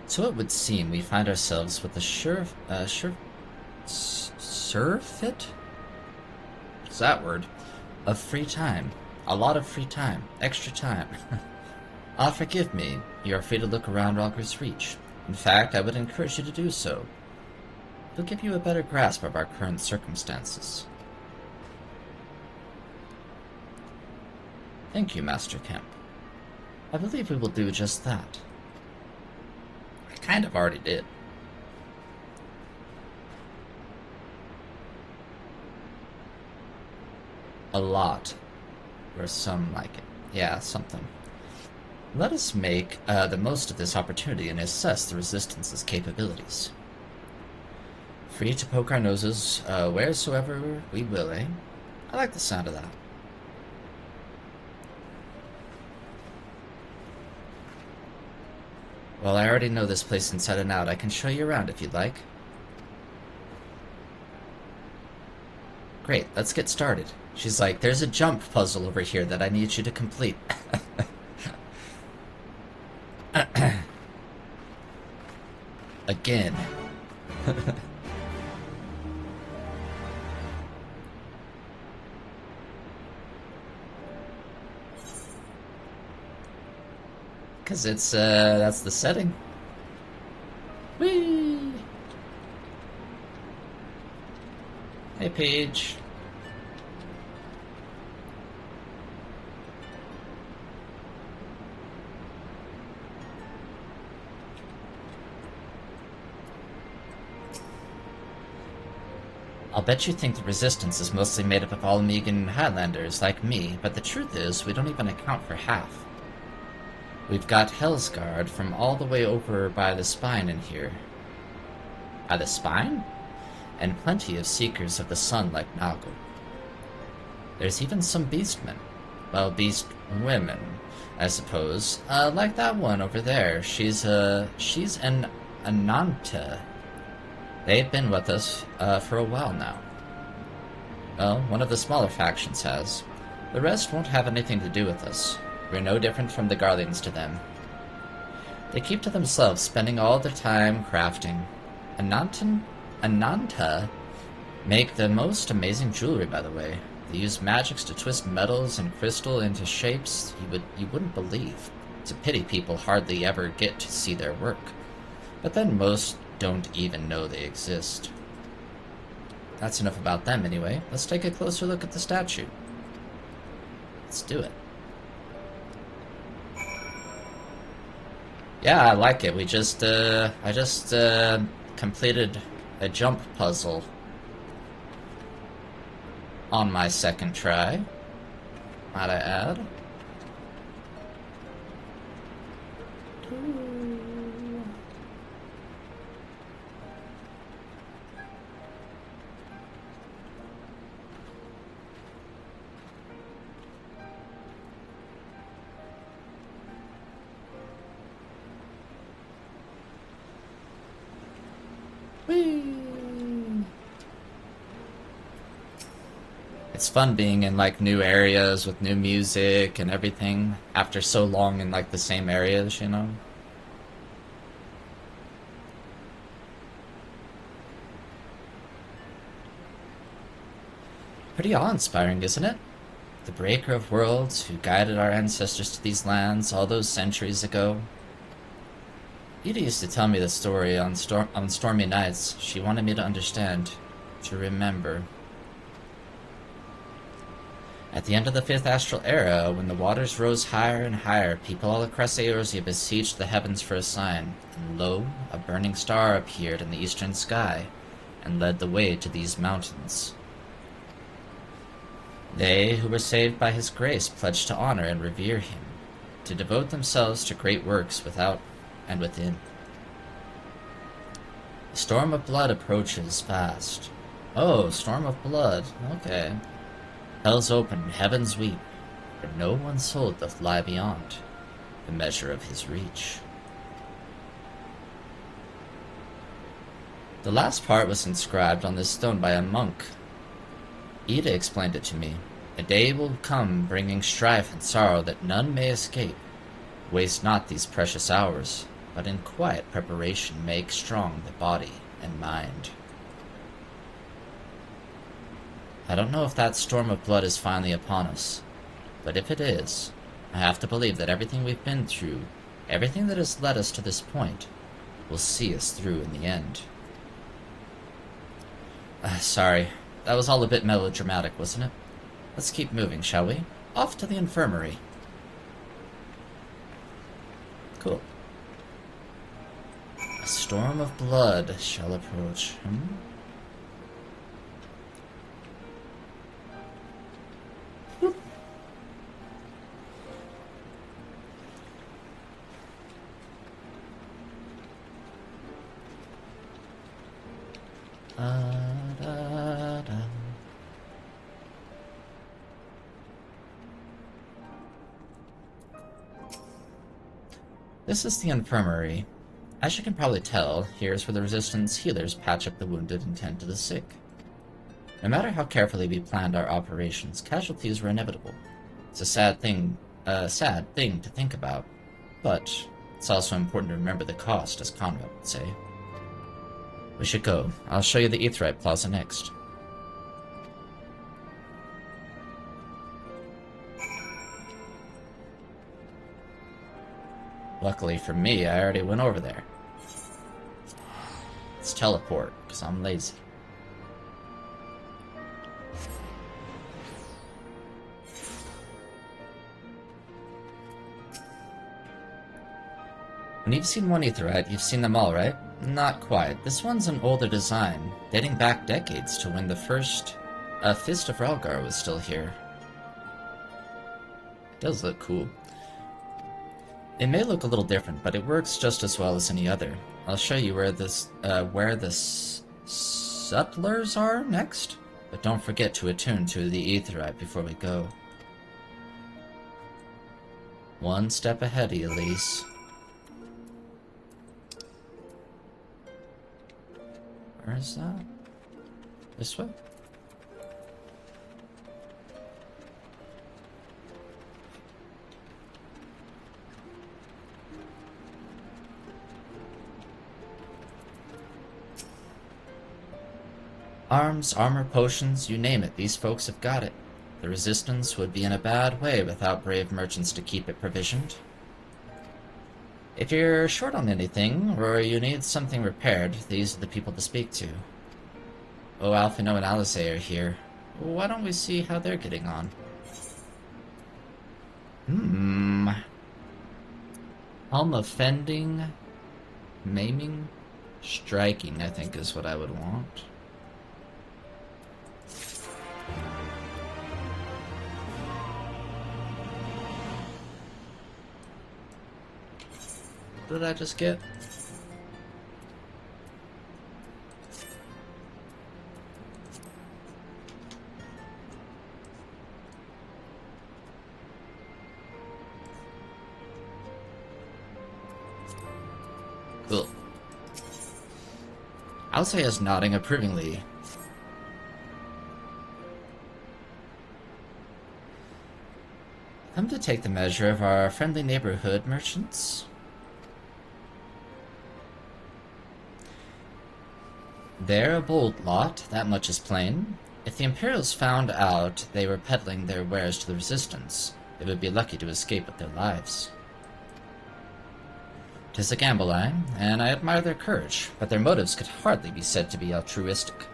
So it would seem we find ourselves with a surfeit? What's that word? Of free time. A lot of free time. Extra time. Forgive me. You are free to look around Ralga's Reach. In fact, I would encourage you to do so. It'll give you a better grasp of our current circumstances. Thank you, Master Kemp. I believe we will do just that. I kind of already did. A lot. Or some like it. Yeah, something. Let us make the most of this opportunity and assess the Resistance's capabilities. Free to poke our noses wheresoever we will, eh? I like the sound of that. Well, I already know this place inside and out. I can show you around if you'd like. Great, let's get started. She's like, there's a jump puzzle over here that I need you to complete. Again. Because it's, that's the setting. Hey, Paige. I'll bet you think the Resistance is mostly made up of Alamegan Highlanders like me, but the truth is, we don't even account for half. We've got Hellsguard from all the way over by the Spine in here. By the Spine? And plenty of Seekers of the Sun like Nago. There's even some Beastmen. Well, Beast women, I suppose. Like that one over there. She's an Ananta. They've been with us, for a while now. Well, one of the smaller factions has. The rest won't have anything to do with us. We're no different from the Guardians to them. They keep to themselves, spending all their time crafting. Ananta make the most amazing jewelry, by the way. They use magics to twist metals and crystal into shapes you wouldn't believe. It's a pity people hardly ever get to see their work. But then most don't even know they exist. That's enough about them anyway. Let's take a closer look at the statue. Let's do it. Yeah, I like it. I just completed a jump puzzle on my second try, might I add. It's fun being in, like, new areas with new music and everything after so long in, like, the same areas, you know? Pretty awe-inspiring, isn't it? The Breaker of Worlds who guided our ancestors to these lands all those centuries ago. Ida used to tell me the story on stormy nights. She wanted me to understand, to remember. At the end of the 5th Astral Era, when the waters rose higher and higher, people all across Eorzea besieged the heavens for a sign, and lo, a burning star appeared in the eastern sky, and led the way to these mountains. They who were saved by his grace pledged to honor and revere him, to devote themselves to great works without and within. The storm of blood approaches fast. Oh, storm of blood, okay. Hell's open, heavens weep, for no one soul doth lie beyond the measure of his reach. The last part was inscribed on this stone by a monk. Ida explained it to me. A day will come bringing strife and sorrow that none may escape. Waste not these precious hours, but in quiet preparation make strong the body and mind. I don't know if that storm of blood is finally upon us, but if it is, I have to believe that everything we've been through, everything that has led us to this point, will see us through in the end. Sorry, that was all a bit melodramatic, wasn't it? Let's keep moving, shall we? Off to the infirmary. Cool. A storm of blood shall approach. This is the infirmary. As you can probably tell, here's where the Resistance healers patch up the wounded and tend to the sick. No matter how carefully we planned our operations, casualties were inevitable. It's a sad thing to think about, but it's also important to remember the cost, as Conrad would say. We should go. I'll show you the Aetheryte Plaza next. Luckily for me, I already went over there. Let's teleport, because I'm lazy. When you've seen one Aetheryte, you've seen them all, right? Not quite. This one's an older design, dating back decades to when the first Fist of Relgar was still here. It does look cool. It may look a little different, but it works just as well as any other. I'll show you where the settlers are next, but don't forget to attune to the Aetheryte before we go. One step ahead of you, Elise. Where is that? This way? Arms, armor, potions, you name it, these folks have got it. The Resistance would be in a bad way without brave merchants to keep it provisioned. If you're short on anything, or you need something repaired, these are the people to speak to. Oh, Alphino and Alice are here. Why don't we see how they're getting on? Helm of Fending, Maiming, Striking, I think is what I would want. What did I just get? Cool. Alcea is nodding approvingly. Come to take the measure of our friendly neighborhood merchants. They're a bold lot, that much is plain. If the Imperials found out they were peddling their wares to the Resistance, they would be lucky to escape with their lives. 'Tis a gamble, and I admire their courage, but their motives could hardly be said to be altruistic.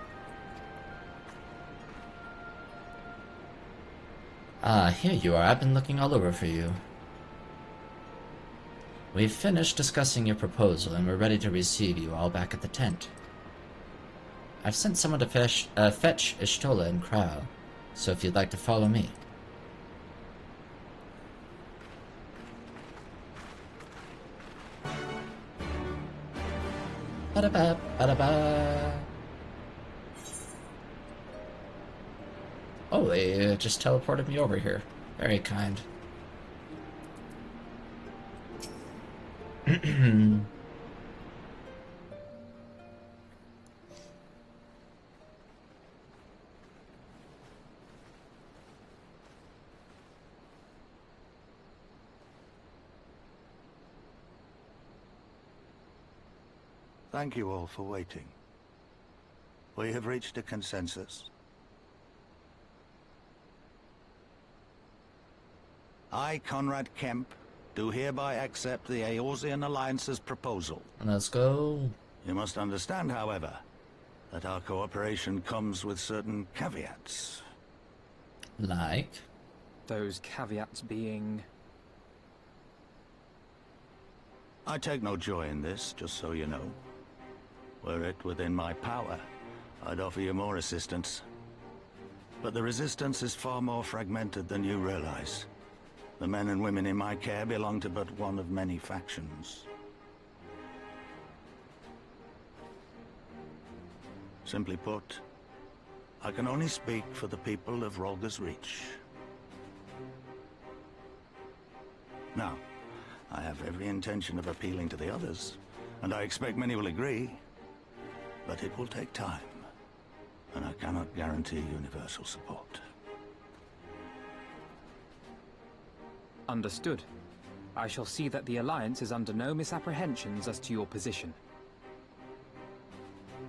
Ah, here you are. I've been looking all over for you. We've finished discussing your proposal, and we're ready to receive you all back at the tent. I've sent someone to fetch Ishtola and Crow, so if you'd like to follow me. Ba-da-ba, ba-da-ba. Oh, they just teleported me over here. Very kind. Thank you all for waiting. We have reached a consensus. I, Conrad Kemp, do hereby accept the Eorzean Alliance's proposal. Let's go. You must understand, however, that our cooperation comes with certain caveats. Like? Those caveats being... I take no joy in this, just so you know. Were it within my power, I'd offer you more assistance. But the Resistance is far more fragmented than you realize. The men and women in my care belong to but one of many factions. Simply put, I can only speak for the people of Rolga's Reach. Now, I have every intention of appealing to the others, and I expect many will agree. But it will take time, and I cannot guarantee universal support. Understood. I shall see that the Alliance is under no misapprehensions as to your position.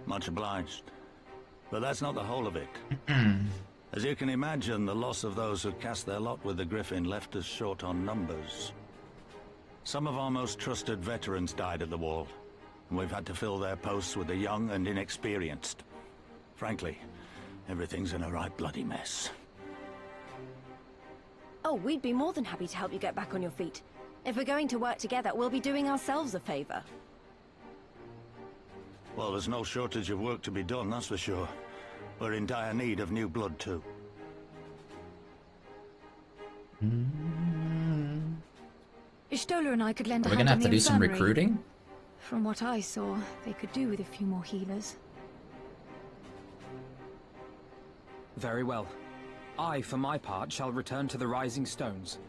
Much obliged. But that's not the whole of it. As you can imagine, the loss of those who cast their lot with the Griffin left us short on numbers. Some of our most trusted veterans died at the wall, and we've had to fill their posts with the young and inexperienced. Frankly, everything's in a right bloody mess. Oh, we'd be more than happy to help you get back on your feet. If we're going to work together, we'll be doing ourselves a favor. Well, there's no shortage of work to be done, that's for sure. We're in dire need of new blood, too. Ishtola and I could lend a Are we hand gonna in have to the do some infirmary. recruiting? From what I saw, they could do with a few more healers. Very well. I, for my part, shall return to the Rising Stones.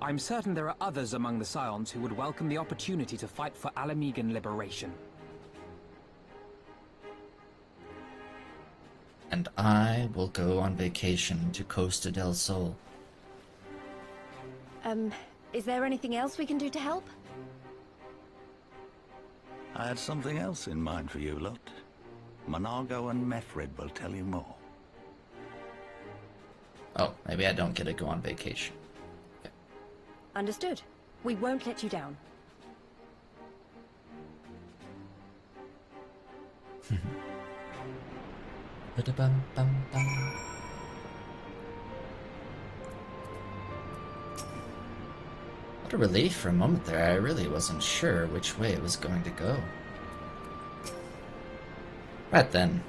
I'm certain there are others among the Scions who would welcome the opportunity to fight for Alamegan liberation. And I will go on vacation to Costa del Sol. Is there anything else we can do to help? I had something else in mind for you lot. Monago and Mefred will tell you more. Oh, maybe I don't get to go on vacation. Okay. Understood. We won't let you down. Ba-da-bum-bum-bum. What a relief. For a moment there, I really wasn't sure which way it was going to go. Right then.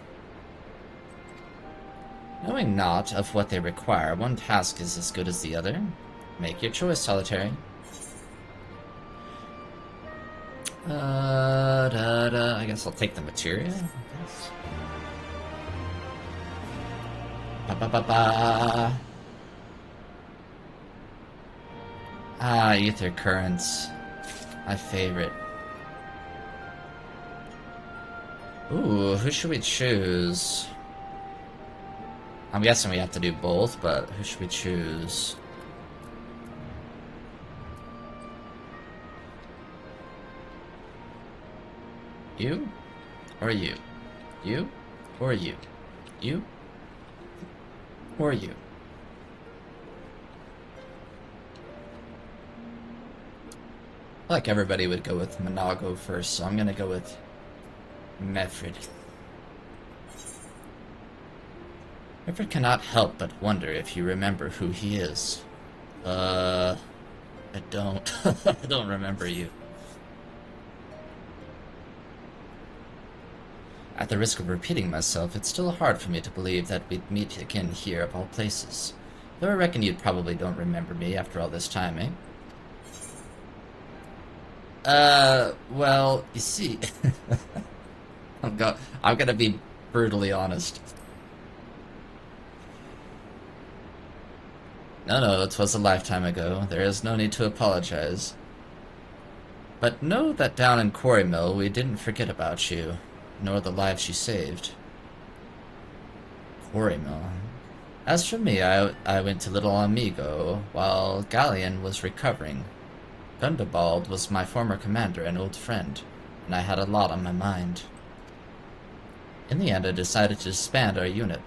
Knowing not of what they require, one task is as good as the other. Make your choice, Solitary. I guess I'll take the materia. Ba-ba-ba-ba. Ah, ether currents. My favorite. Ooh, who should we choose? I'm guessing we have to do both, but who should we choose? You? Or you? You? Or you? You? Or you? I feel like everybody would go with Monago first, so I'm gonna go with Mefred. Mefred cannot help but wonder if you remember who he is. I don't. I don't remember you. At the risk of repeating myself, it's still hard for me to believe that we'd meet again here of all places. Though I reckon you probably don't remember me after all this time, eh? Well, you see... I'm gonna be brutally honest. No, it was a lifetime ago. There is no need to apologize. But know that down in Quarry Mill, we didn't forget about you, nor the lives you saved. Quarry Mill. As for me, I went to Little Amigo while Galleon was recovering. Gundobald was my former commander and old friend, and I had a lot on my mind. In the end, I decided to disband our unit.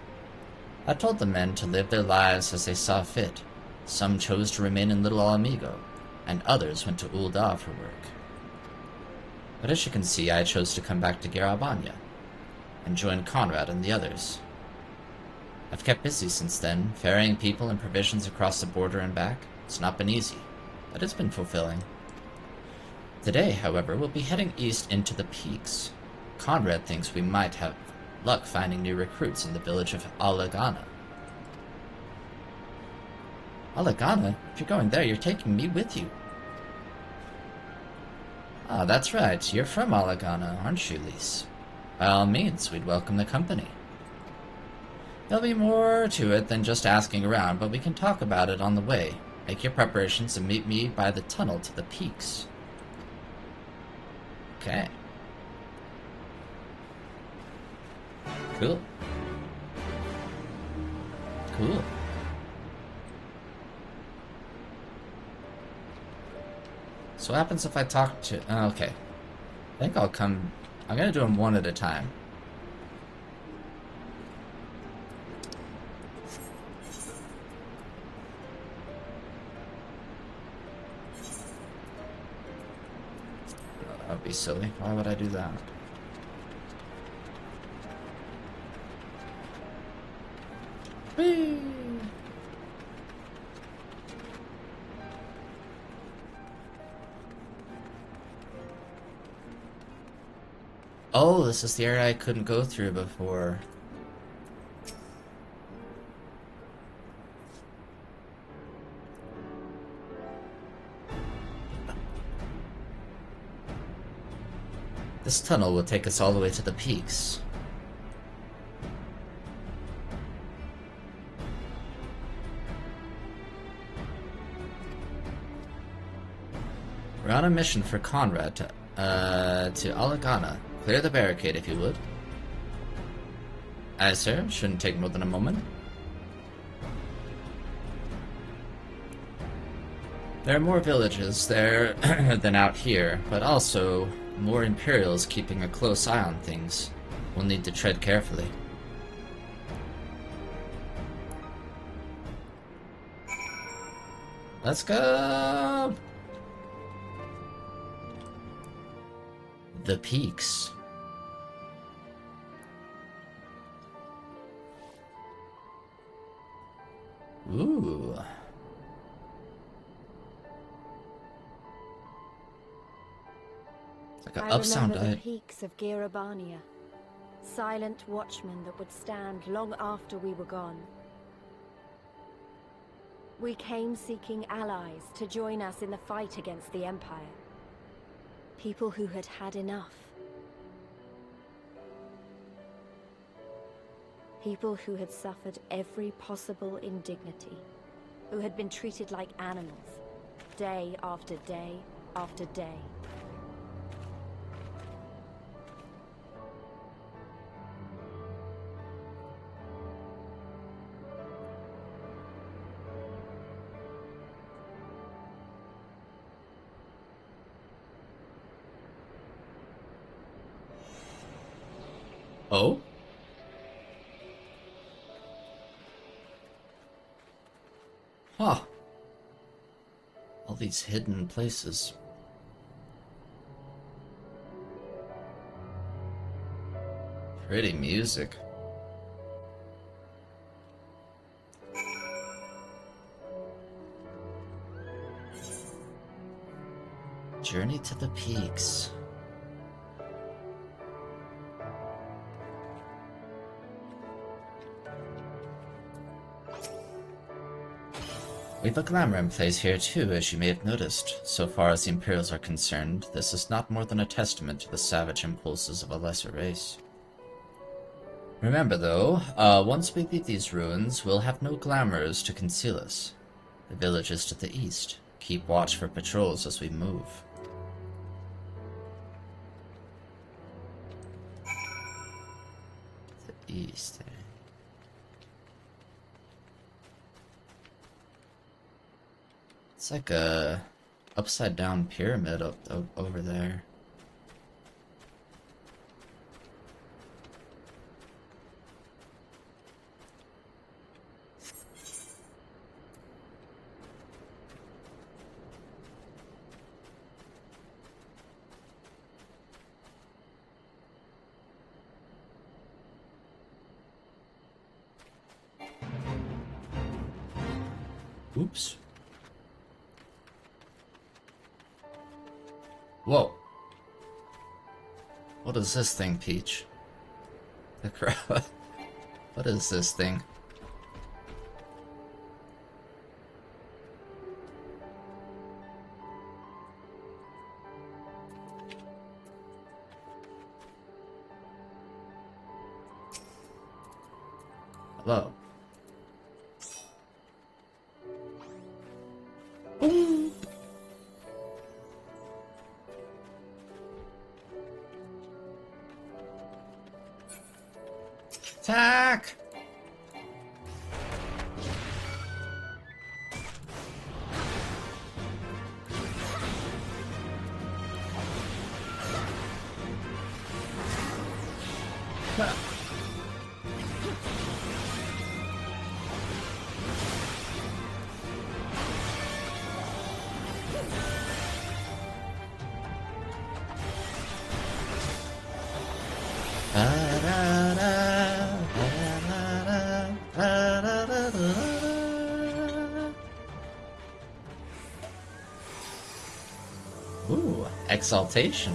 I told the men to live their lives as they saw fit. Some chose to remain in Little Amigo, and others went to Ul'dah for work. But as you can see, I chose to come back to Garabanya, and join Conrad and the others. I've kept busy since then, ferrying people and provisions across the border and back. It's not been easy, but it's been fulfilling. Today, however, we'll be heading east into the peaks. Conrad thinks we might have luck finding new recruits in the village of Alagana. Alagana? If you're going there, you're taking me with you. Ah, that's right. You're from Alagana, aren't you, Lise? By all means, we'd welcome the company. There'll be more to it than just asking around, but we can talk about it on the way. Make your preparations and meet me by the tunnel to the peaks. Okay. Cool. Cool. So what happens if I talk to... okay. I think I'll come... I'm gonna do them one at a time. That would be silly. Why would I do that? Whee! Oh, this is the area I couldn't go through before. This tunnel will take us all the way to the peaks. We're on a mission for Conrad to Alagana. Clear the barricade if you would. Aye, sir. Shouldn't take more than a moment. There are more villages there than out here, but also more Imperials keeping a close eye on things. We'll need to tread carefully. Let's go! The peaks. Ooh. It's like an upsound I remember the diet. peaks of Girabania, silent watchmen that would stand long after we were gone. We came seeking allies to join us in the fight against the Empire. People who had had enough. People who had suffered every possible indignity. Who had been treated like animals, day after day after day. Oh? Huh. All these hidden places. Pretty music. Journey to the peaks. We've a glamour in place here too, as you may have noticed. So far as the Imperials are concerned, this is not more than a testament to the savage impulses of a lesser race. Remember though, once we leave these ruins, we'll have no glamours to conceal us. The village is to the east. Keep watch for patrols as we move. The east, eh? It's like a upside down pyramid up over there. Oops. Whoa. What is this thing, Peach? The crowd. What is this thing? Hello. Boom. Attack! Ooh, exaltation.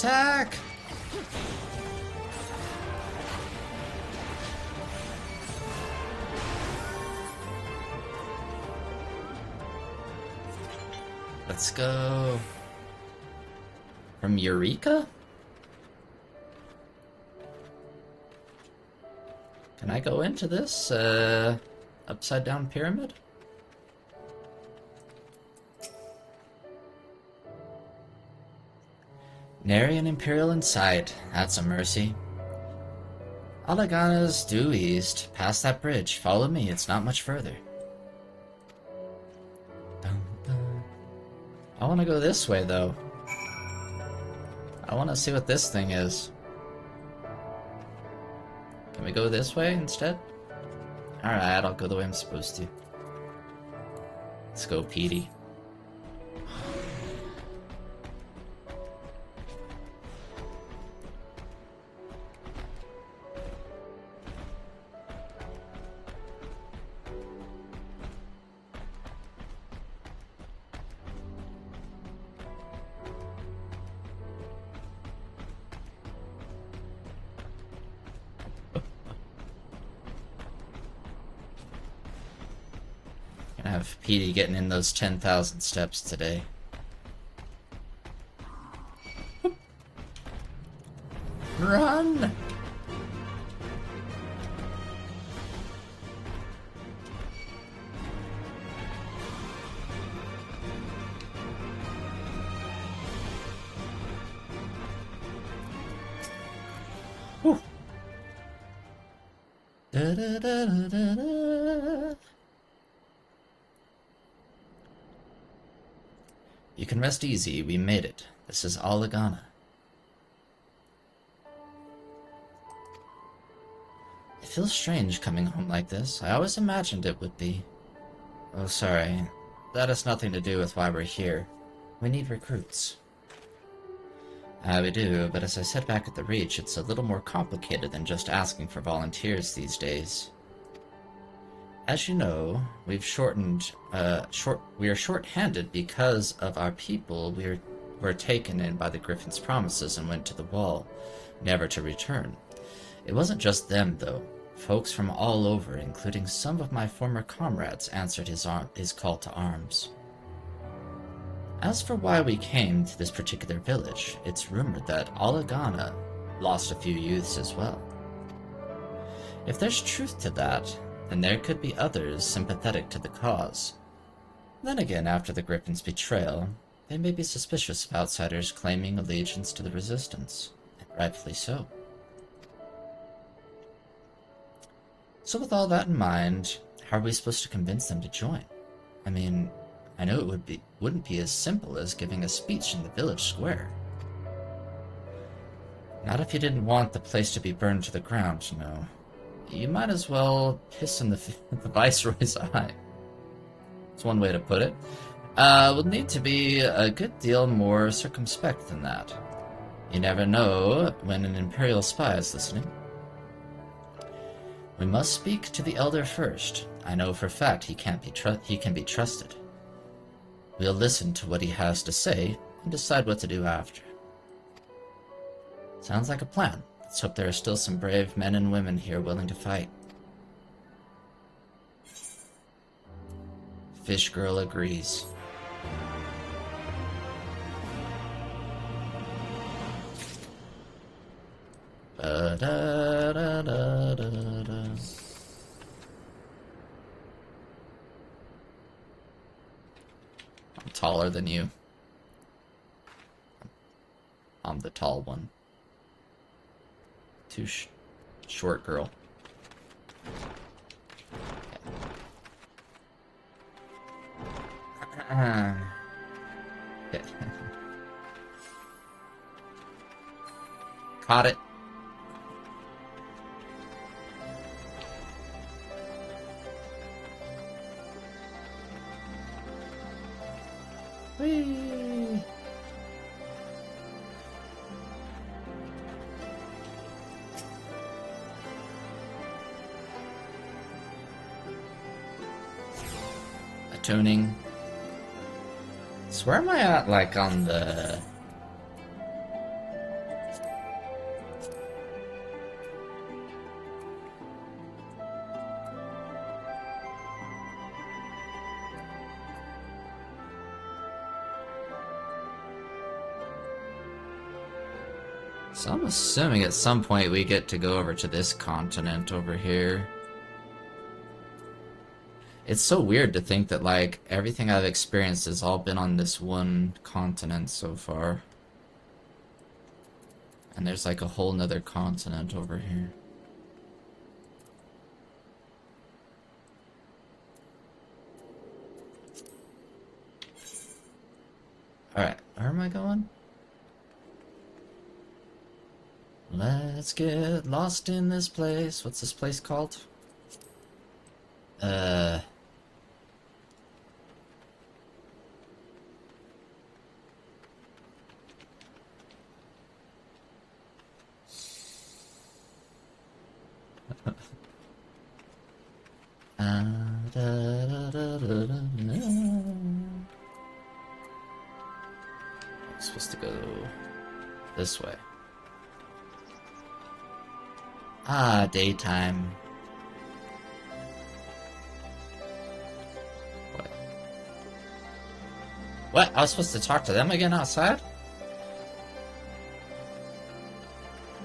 Attack! Let's go. From Eureka? Can I go into this upside down pyramid? Nary an Imperial in sight. That's a mercy. Alagana's due east. Past that bridge. Follow me. It's not much further. I want to go this way, though. I want to see what this thing is. Can we go this way instead? Alright, I'll go the way I'm supposed to. Let's go, Petey. Gonna have Petey getting in those 10,000 steps today. Run! Whew. Da, da, da, da, da, da. You can rest easy, we made it. This is Alagana. It feels strange coming home like this. I always imagined it would be. Oh, sorry. That has nothing to do with why we're here. We need recruits. We do, but as I said back at the Reach, it's a little more complicated than just asking for volunteers these days. As you know, we are short-handed because of our people were taken in by the Griffin's promises and went to the wall, never to return. It wasn't just them, though. Folks from all over, including some of my former comrades, answered his call to arms. As for why we came to this particular village, it's rumored that Alagana lost a few youths as well. If there's truth to that, then there could be others sympathetic to the cause. Then again, after the Griffin's betrayal, they may be suspicious of outsiders claiming allegiance to the Resistance, and rightfully so. So with all that in mind, how are we supposed to convince them to join? I mean, I know it wouldn't be as simple as giving a speech in the village square. Not if you didn't want the place to be burned to the ground, no. You might as well piss in the Viceroy's eye. That's one way to put it. We'll need to be a good deal more circumspect than that. You never know when an Imperial spy is listening. We must speak to the Elder first. I know for a fact he can be trusted. We'll listen to what he has to say and decide what to do after. Sounds like a plan. Let's hope there are still some brave men and women here willing to fight. Fish Girl agrees. Da, da, da, da, da. I'm taller than you. I'm the tall one. Too short girl. Okay. Okay. Caught it. Whee! Attuning. So where am I at, like, on the... So I'm assuming at some point we get to go over to this continent over here. It's so weird to think that, like, everything I've experienced has all been on this one continent so far. And there's like a whole nother continent over here. Alright, where am I going? Let's get lost in this place. What's this place called? I'm supposed to go this way. Ah, daytime. What? What? I was supposed to talk to them again outside?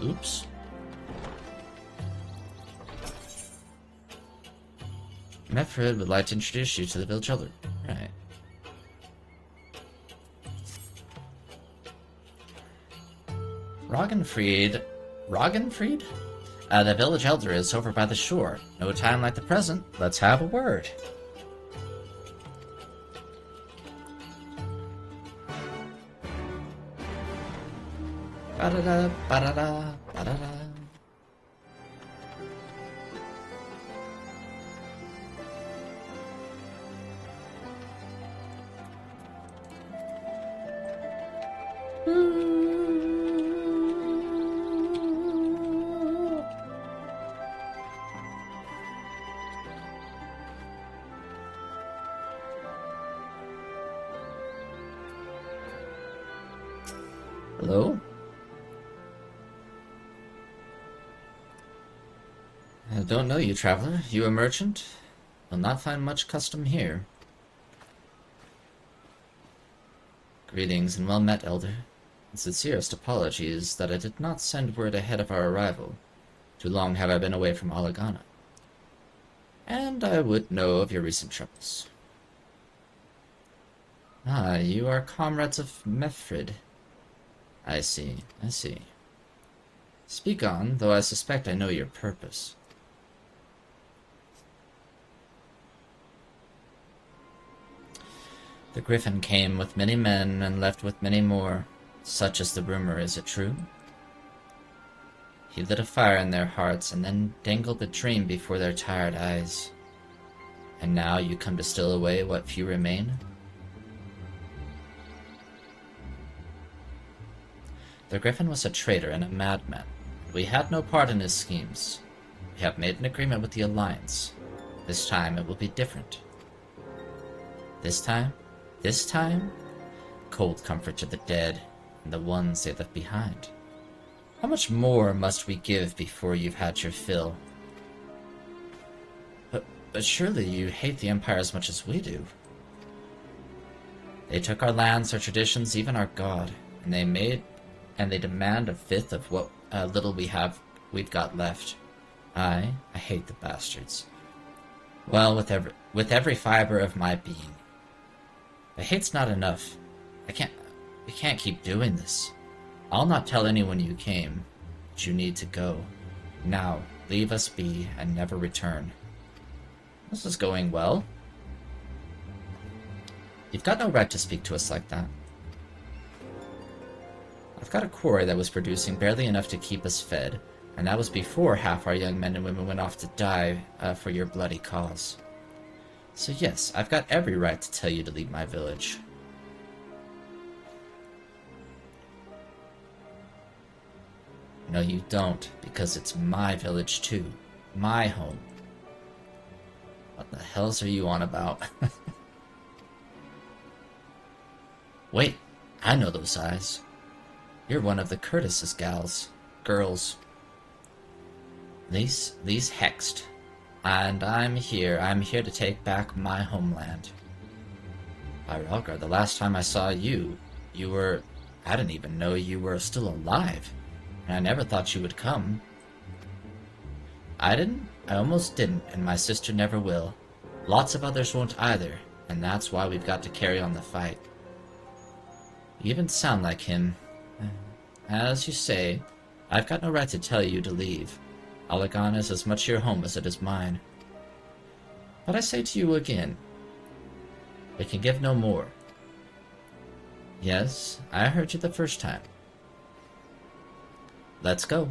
Oops. Mefrid would like to introduce you to the village elder. Right. Roggenfried? The village elder is over by the shore. No time like the present. Let's have a word. Ba-da-da, ba-da-da, ba-da-da. Hello? I don't know you, traveler. You a merchant? Will not find much custom here. Greetings and well met, elder. The sincerest apologies that I did not send word ahead of our arrival. Too long have I been away from Alagana. And I would know of your recent troubles. Ah, you are comrades of Mefrid. I see, I see. Speak on, though I suspect I know your purpose. The Griffin came with many men and left with many more. Such is the rumor, is it true? He lit a fire in their hearts and then dangled a dream before their tired eyes. And now you come to steal away what few remain? The Griffin was a traitor and a madman. We had no part in his schemes. We have made an agreement with the Alliance. This time it will be different. This time? This time? Cold comfort to the dead and the ones they left behind. How much more must we give before you've had your fill? But surely you hate the Empire as much as we do. They took our lands, our traditions, even our god, and they demand a fifth of what little we've got left. I hate the bastards. Well, with every fiber of my being. But hate's not enough. We can't keep doing this. I'll not tell anyone you came, but you need to go. Now, leave us be and never return. This is going well. You've got no right to speak to us like that. I've got a quarry that was producing barely enough to keep us fed, and that was before half our young men and women went off to die for your bloody cause. So yes, I've got every right to tell you to leave my village. No, you don't, because it's my village too. My home. What the hells are you on about? Wait, I know those eyes. You're one of the Curtis's girls. These hexed. And I'm here to take back my homeland. By Relgar, the last time I saw you, I didn't even know you were still alive. and I never thought you would come. I didn't, I almost didn't, and my sister never will. Lots of others won't either, and that's why we've got to carry on the fight. You even sound like him. As you say, I've got no right to tell you to leave. Alagan is as much your home as it is mine. But I say to you again, we can give no more. Yes, I heard you the first time. Let's go.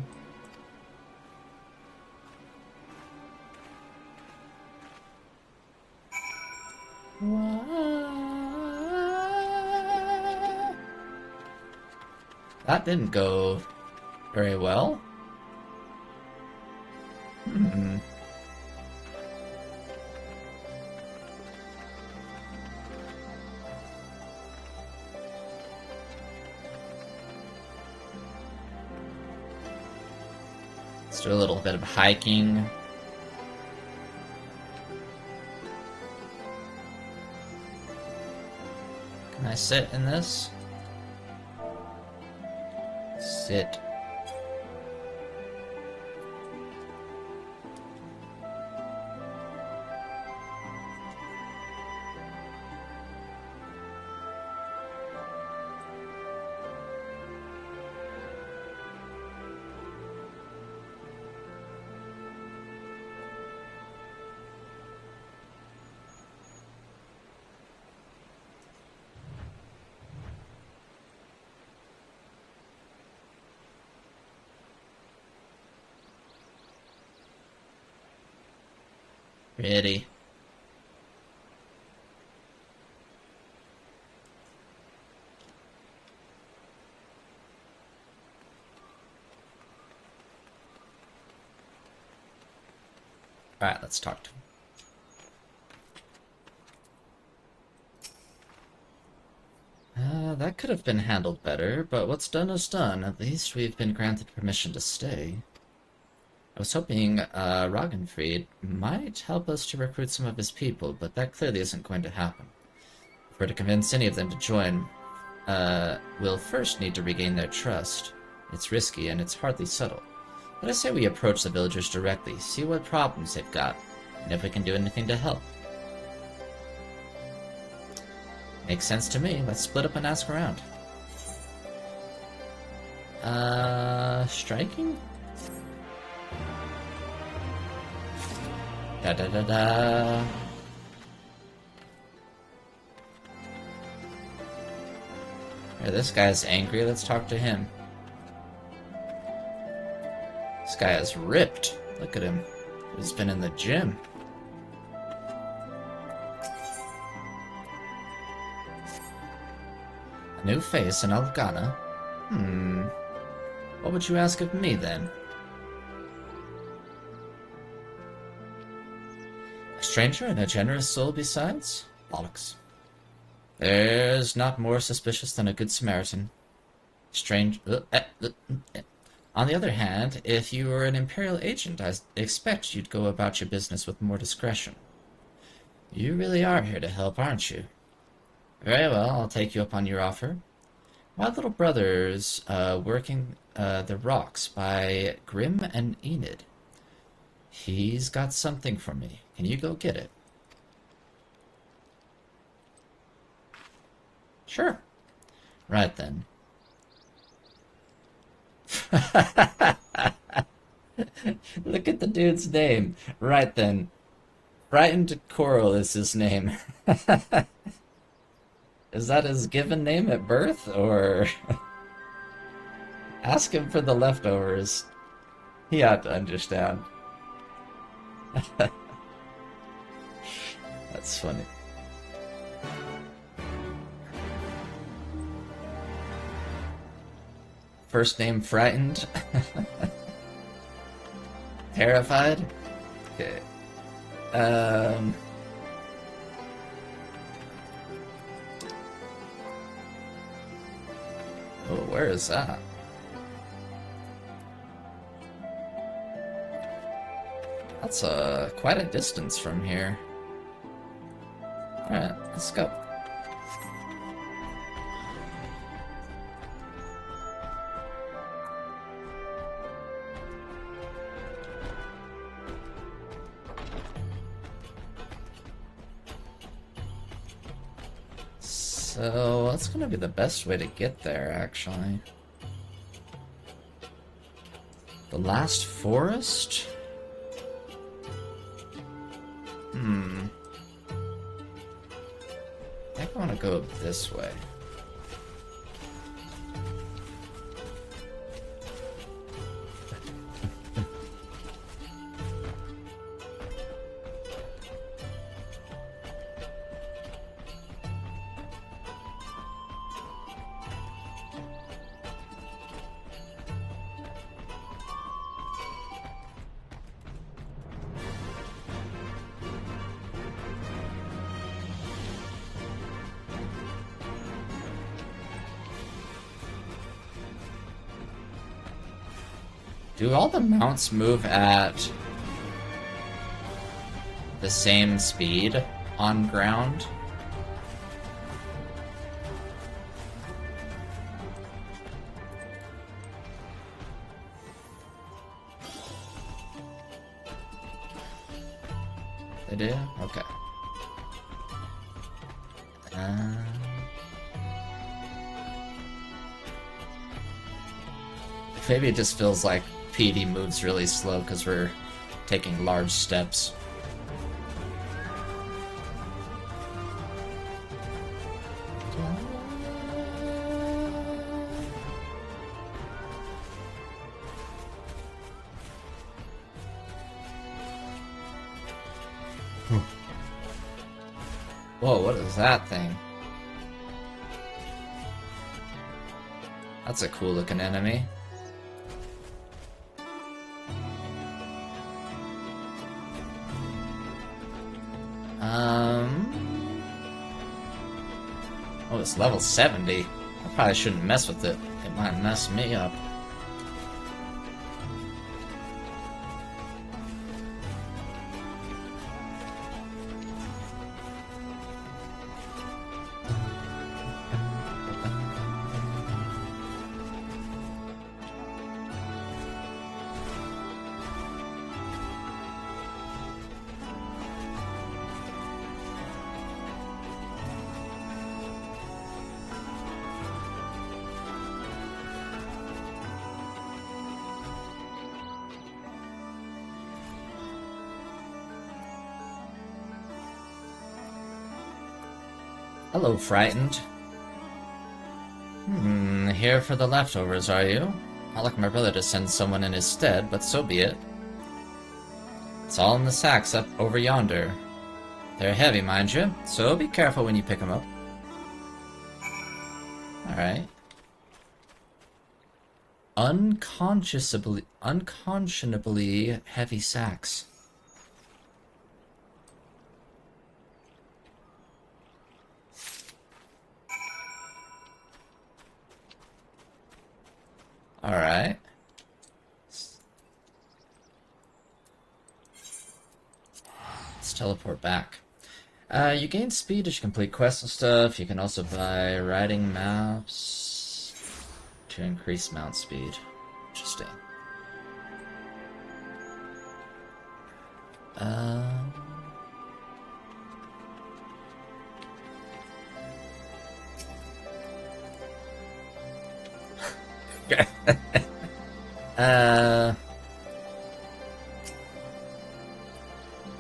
That didn't go very well. Let's do a little bit of hiking. Can I sit in this? Sit. Pretty. Alright, let's talk to him. That could have been handled better, but what's done is done. At least we've been granted permission to stay. I was hoping Ragnfried might help us to recruit some of his people, but that clearly isn't going to happen. If we're to convince any of them to join, we'll first need to regain their trust. It's risky and it's hardly subtle. But I say we approach the villagers directly, see what problems they've got, and if we can do anything to help. Makes sense to me. Let's split up and ask around. Striking? Da-da-da-da. Yeah, this guy's angry. Let's talk to him. This guy is ripped. Look at him. He's been in the gym. A new face in Algana? What would you ask of me, then? A stranger and a generous soul besides? Bollocks. There's not more suspicious than a good Samaritan. On the other hand, if you were an Imperial agent, I expect you'd go about your business with more discretion. You really are here to help, aren't you? Very well, I'll take you up on your offer. My little brother's working the rocks by Grim and Enid. He's got something for me. Can you go get it? Sure. Right then. Look at the dude's name. Right then. Frightened Coral is his name. Is that his given name at birth, or... Ask him for the leftovers. He ought to understand. That's funny. First name Frightened? Terrified? Okay. Oh, where is that? That's quite a distance from here. Alright, let's go. So, what's gonna be the best way to get there, actually? The last forest? I think I want to go this way. Do all the mounts move at the same speed on ground? They do? Okay. Maybe it just feels like PD moves really slow because we're taking large steps. Whoa, what is that thing? That's a cool looking enemy. Oh, it's level 70. I probably shouldn't mess with it. It might mess me up. Hello, frightened. Here for the leftovers, are you? I'd like my brother to send someone in his stead, but so be it. It's all in the sacks up over yonder. They're heavy, mind you, so be careful when you pick them up. Alright. Unconscionably heavy sacks. Alright. Let's teleport back. You gain speed as you complete quests and stuff. You can also buy riding maps to increase mount speed. Interesting.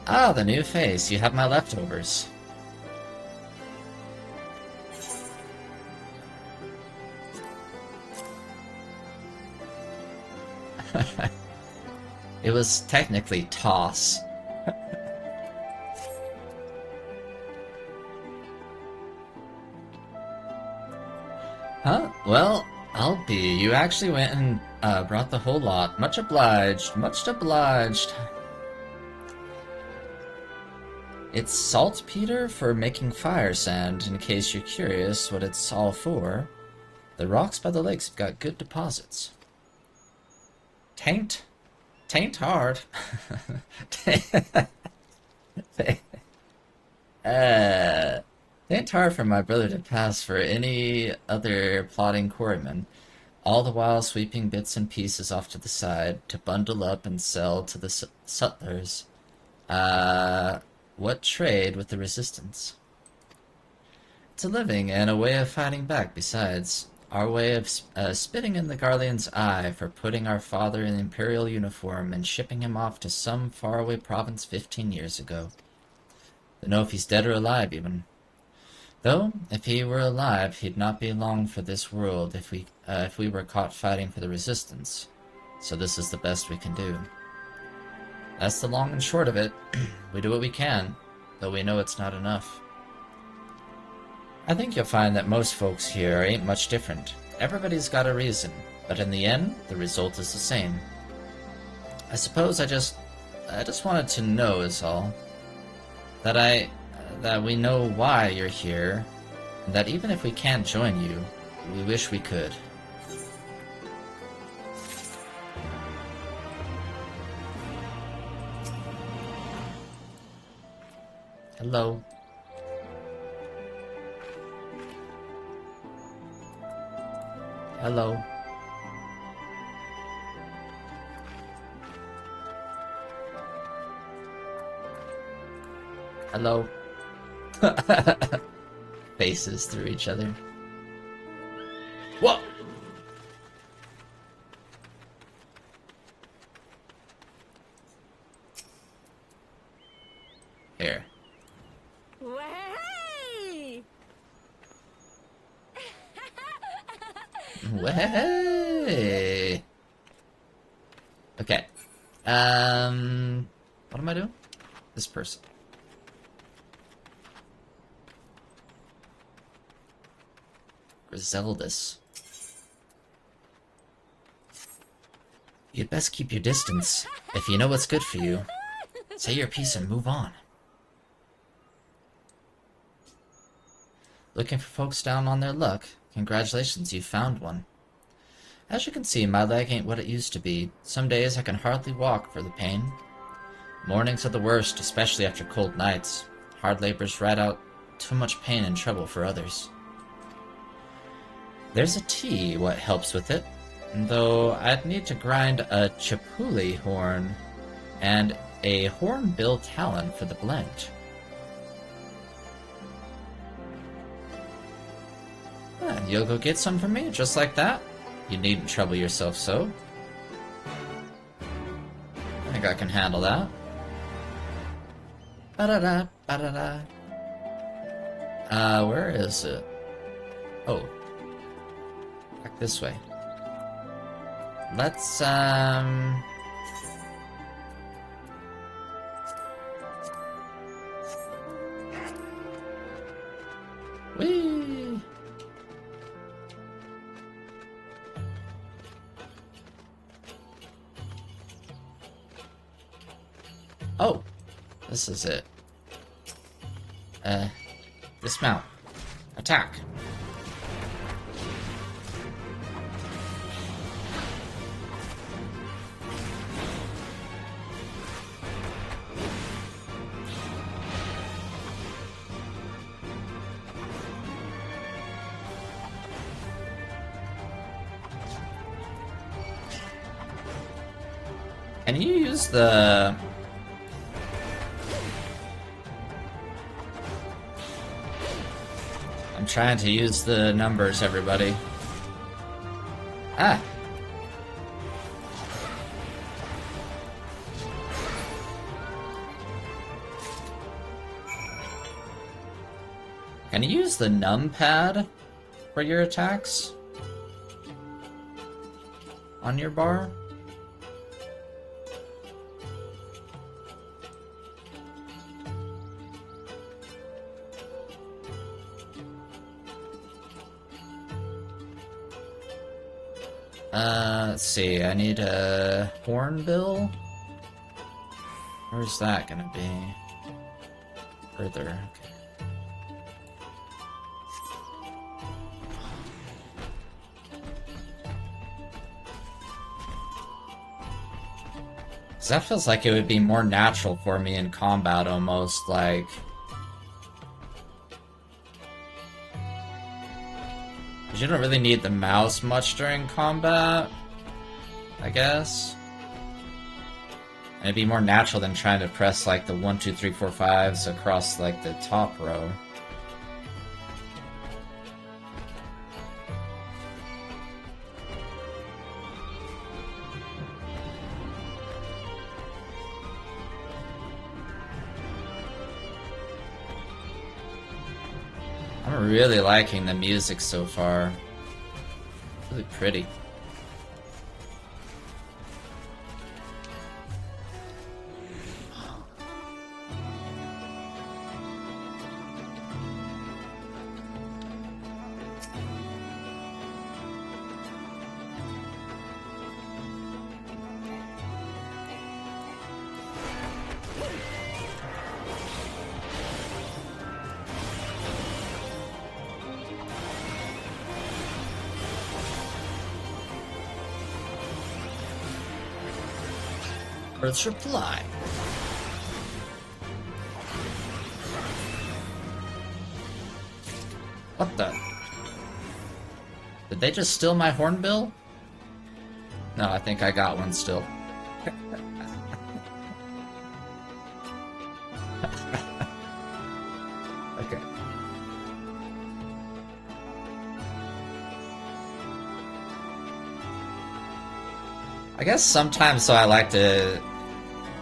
Ah, the new face. You have my leftovers. It was technically toss. Huh? Well, I'll be. You actually went and brought the whole lot. Much obliged. Much obliged. It's saltpeter for making fire sand, in case you're curious what it's all for. The rocks by the lakes have got good deposits. Taint hard. Taint hard for my brother to pass for any other plotting quarryman, all the while sweeping bits and pieces off to the side to bundle up and sell to the sutlers. What trade with the resistance? to living and a way of fighting back besides. Our way of spitting in the Guardian's eye for putting our father in Imperial uniform and shipping him off to some faraway province 15 years ago. Don't know if he's dead or alive, even. Though, if he were alive, he'd not be long for this world if we were caught fighting for the Resistance. So this is the best we can do. That's the long and short of it. We do what we can, though we know it's not enough. I think you'll find that most folks here ain't much different. Everybody's got a reason, but in the end, the result is the same. I suppose I just wanted to know is all. That we know why you're here, and that even if we can't join you, we wish we could. Hello. Hello. Hello. Faces through each other. Whoa! Here. Way! Way! Okay. What am I doing? This person. Griseldus. You'd best keep your distance. If you know what's good for you, say your piece and move on. Looking for folks down on their luck? Congratulations, you found one. As you can see, my leg ain't what it used to be. Some days I can hardly walk for the pain. Mornings are the worst, especially after cold nights. Hard labors ride out too much pain and trouble for others. There's a tea what helps with it, though I'd need to grind a chipuli horn and a hornbill talon for the blend. You'll go get some for me, just like that? You needn't trouble yourself so. I think I can handle that. Ba-da-da, ba-da-da. Where is it? Oh. Back this way. Let's, Whee! Oh! This is it. Dismount. Attack. Can you use the... I'm trying to use the numbers, everybody. Ah! Can you use the numpad for your attacks? On your bar? Let's see, I need a hornbill? Where's that gonna be? Further, okay. So that feels like it would be more natural for me in combat, almost, like... You don't really need the mouse much during combat, I guess. And it'd be more natural than trying to press like the 1, 2, 3, 4, 5s across like the top row. I'm really liking the music so far. Really pretty. Earth's reply. What the? Did they just steal my hornbill? No, I think I got one still. Okay. I guess sometimes so I like to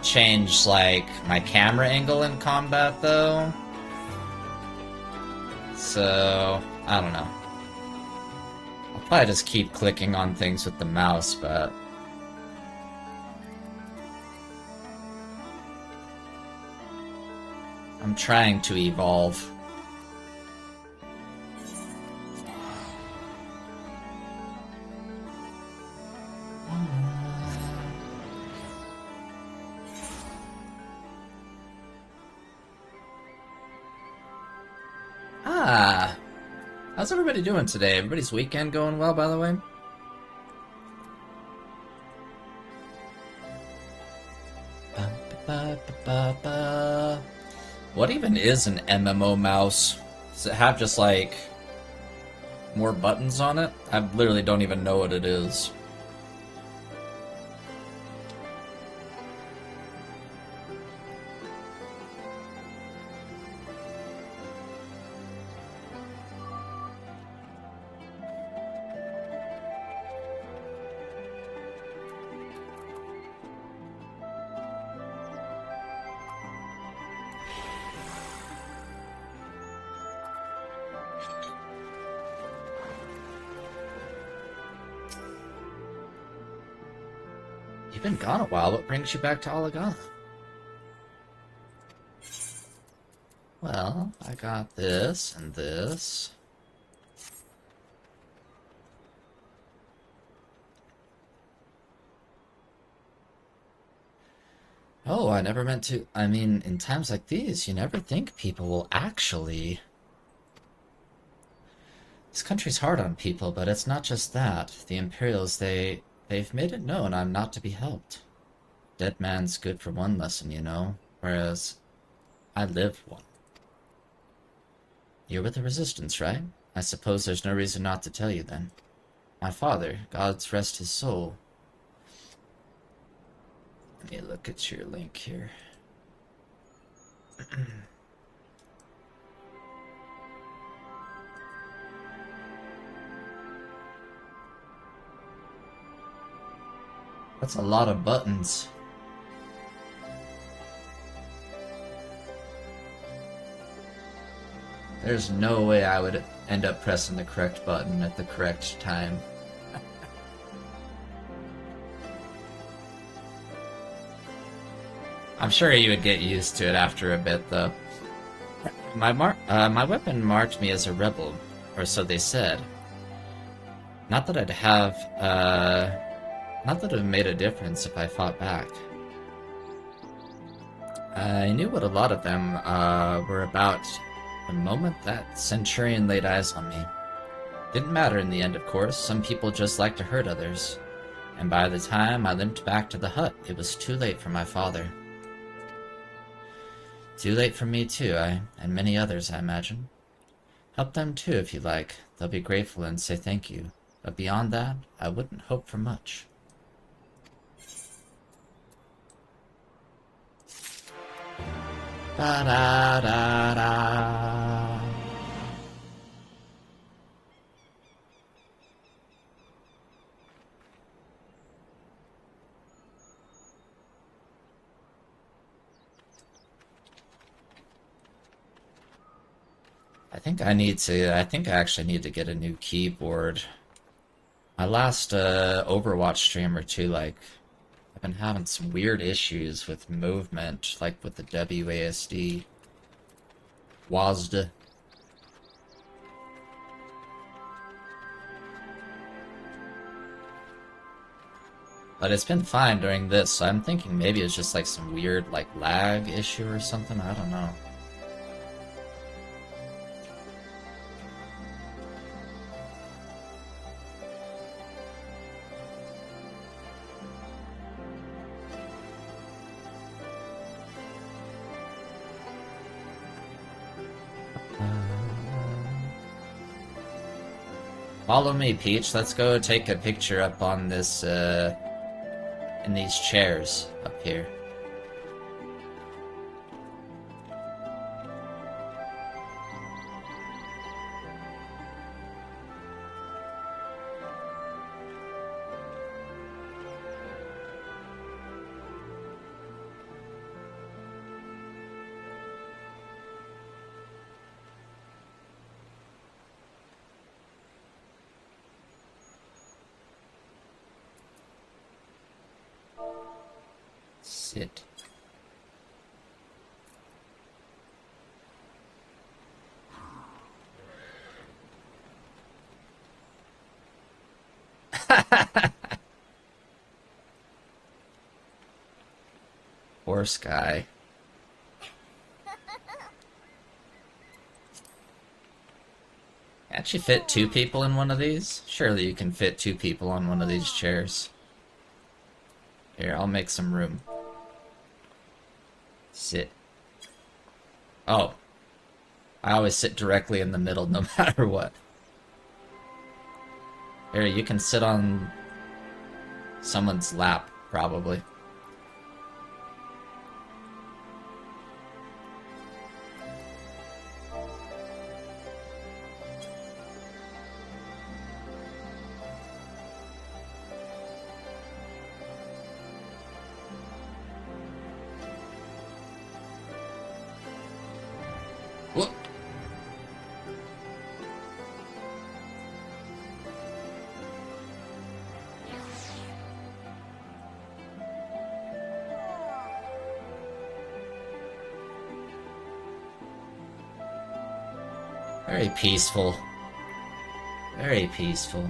change like my camera angle in combat though. So I don't know. I'll probably just keep clicking on things with the mouse, but I'm trying to evolve. How's everybody doing today? Everybody's weekend going well, by the way? What even is an MMO mouse? Does it have just like more buttons on it? I literally don't even know what it is. You've been gone a while. What brings you back to Alagana? Well, I got this and this. Oh, I never meant to. I mean, in times like these, you never think people will actually. This country's hard on people, but it's not just that. The Imperials, they've made it known I'm not to be helped. Dead man's good for one lesson, you know, whereas I live one. You're with the Resistance, right? I suppose there's no reason not to tell you then. My father, God's rest his soul. Let me look at your link here. That's a lot of buttons. There's no way I would end up pressing the correct button at the correct time. I'm sure you would get used to it after a bit, though. My weapon marked me as a rebel, or so they said. Not that not that it made a difference if I fought back. I knew what a lot of them were about the moment that Centurion laid eyes on me. Didn't matter in the end, of course. Some people just like to hurt others. And by the time I limped back to the hut, it was too late for my father. Too late for me too, and many others, I imagine. Help them too if you like. They'll be grateful and say thank you. But beyond that, I wouldn't hope for much. Da-da-da-da. I think I actually need to get a new keyboard. My last Overwatch stream or two, like, I've been having some weird issues with movement, like with the WASD. WASD. But it's been fine during this, so I'm thinking maybe it's just like some weird like lag issue or something, I don't know. Follow me, Peach. Let's go take a picture up on this, in these chairs up here. Sit. Horse guy. Can't you fit 2 people in one of these? Surely you can fit 2 people on one of these chairs. Here, I'll make some room. Sit. Oh. I always sit directly in the middle no matter what. Here, you can sit on someone's lap, probably. Whoop. Very peaceful. Very peaceful.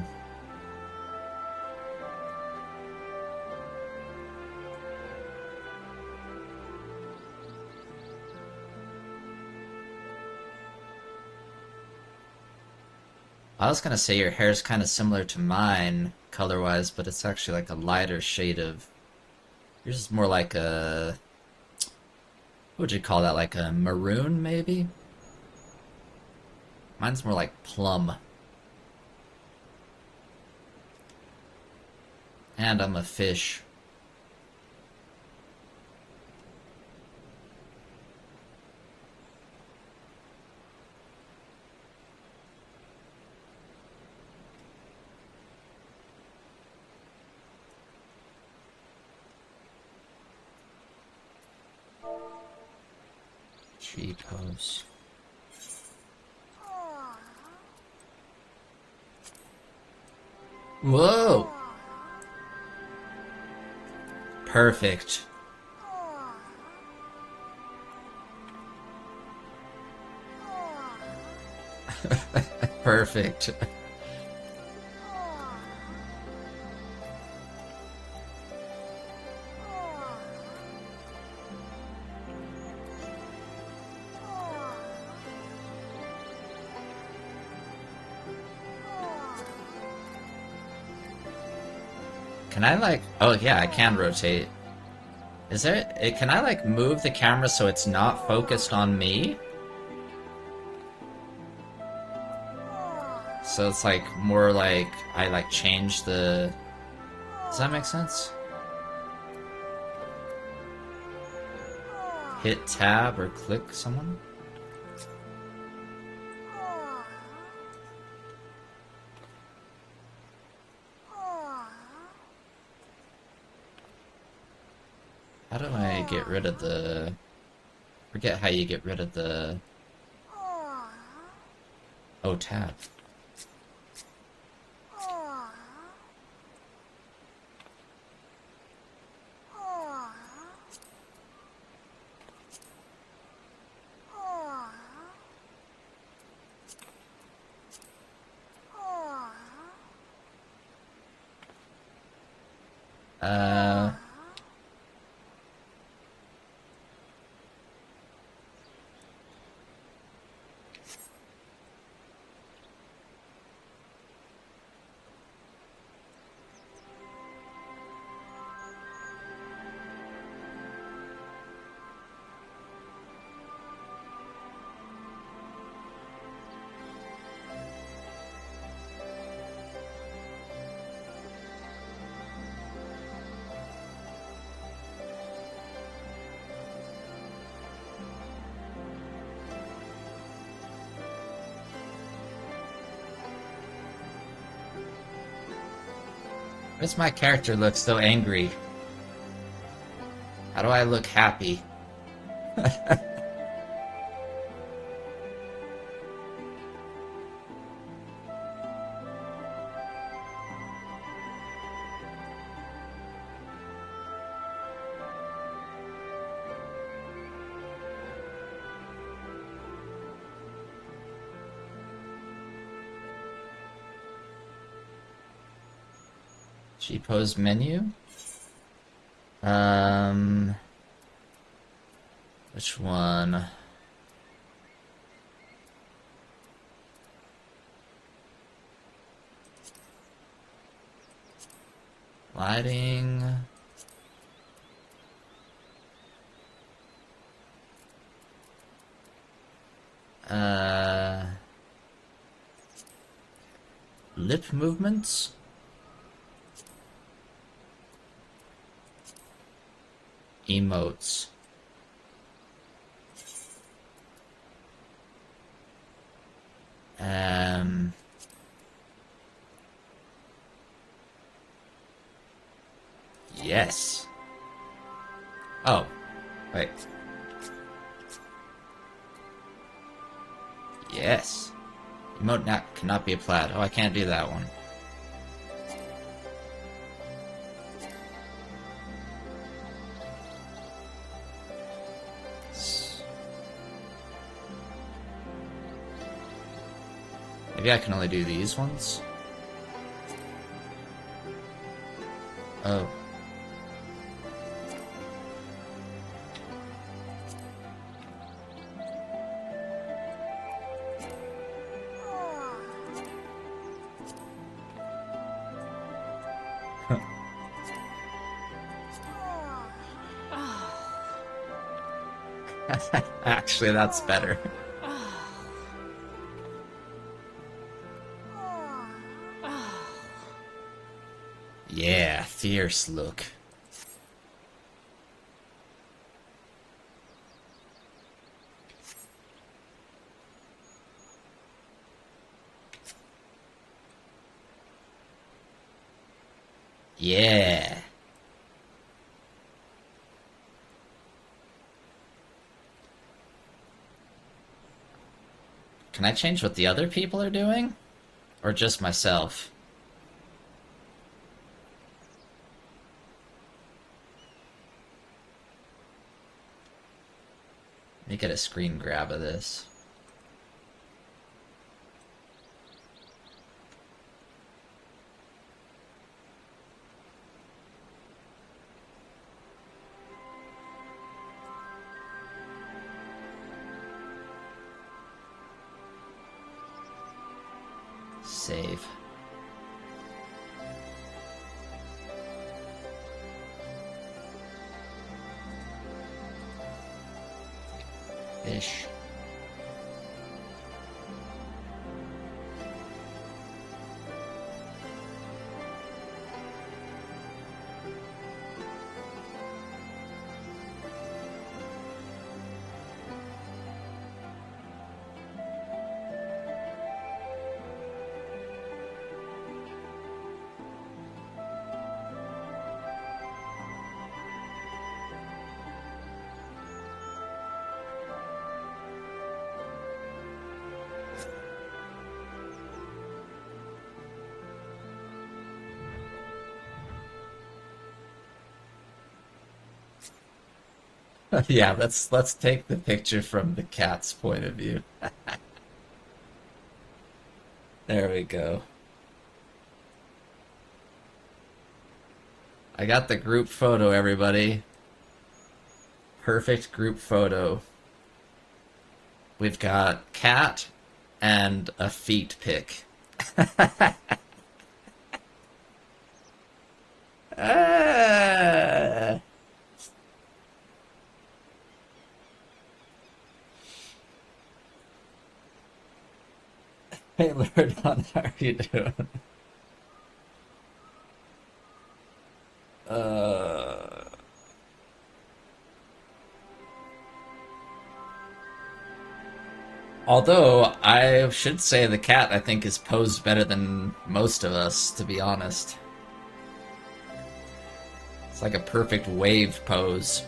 I was gonna say your hair's kind of similar to mine, color-wise, but it's actually like a lighter shade of... Yours is more like a... What would you call that? Like a maroon, maybe? Mine's more like plum. And I'm a fish. Tree pose. Whoa! Perfect. Perfect. Can I like... Oh yeah, I can rotate. Is there... Can I like move the camera so it's not focused on me? So it's like more like I like change the... Does that make sense? Hit tab or click someone? How do I get rid of the... Forget how you get rid of the... Oh, tab. Why does my character look so angry? How do I look happy? G-pose menu? Which one? Lighting. Lip movements? Emotes. Yes. Oh, wait. Yes. Emote cannot be applied. Oh, I can't do that one. Maybe I can only do these ones? Oh. Actually, that's better. Yeah, fierce look. Yeah. Can I change what the other people are doing? Or just myself? Let me get a screen grab of this. Save. Ish. Yeah, let's take the picture from the cat's point of view. There we go. I got the group photo, everybody. Perfect group photo. We've got cat and a feet pic. Ah. Hey, Lordon, how are you doing? Although, I should say the cat, I think, is posed better than most of us, to be honest. It's like a perfect wave pose.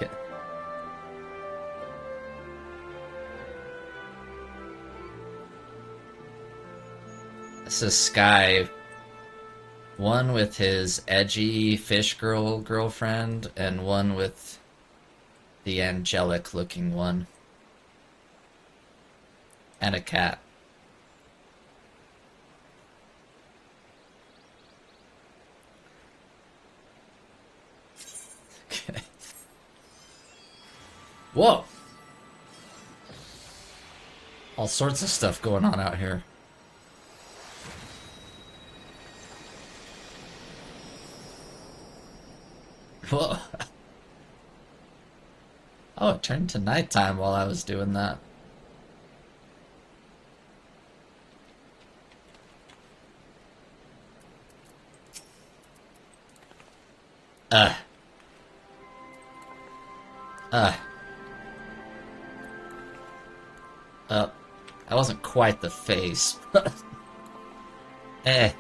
Okay. This is Sky. One with his edgy fish girl girlfriend, and one with the angelic looking one. And a cat. Okay. Whoa! All sorts of stuff going on out here. Whoa. Oh, it turned to nighttime while I was doing that. That wasn't quite the face. Eh.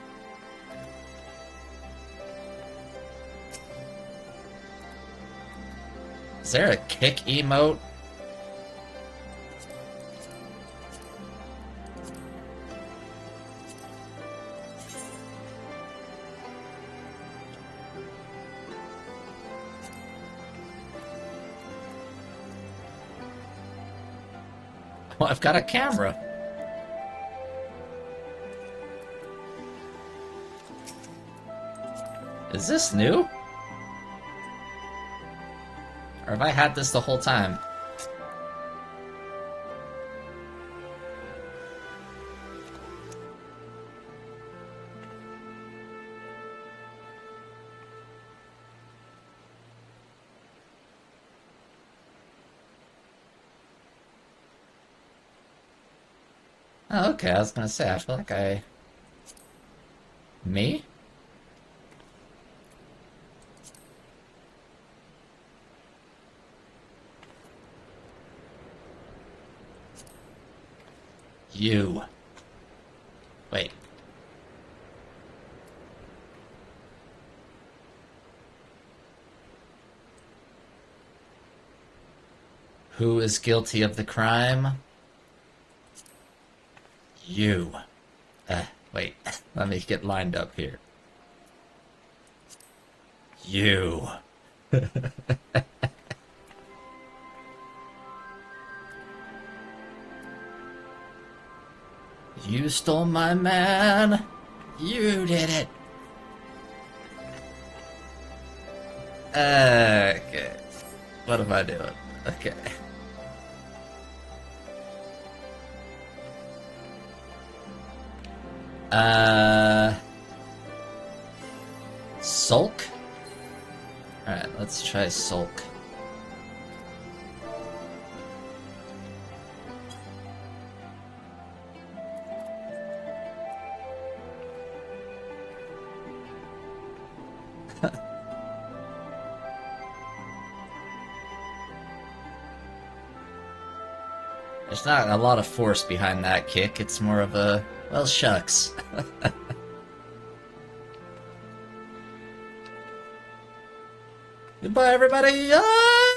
Is there a kick emote? Well, I've got a camera. Is this new? Or have I had this the whole time? Oh, okay, I was gonna say, I feel like I... Me? You. Wait. Who is guilty of the crime? You. Wait. Let me get lined up here. You. You stole my man. You did it. Okay. What am I doing? Okay. Sulk? Alright, let's try Sulk. There's not a lot of force behind that kick, it's more of a, well, shucks. Goodbye, everybody! Ah!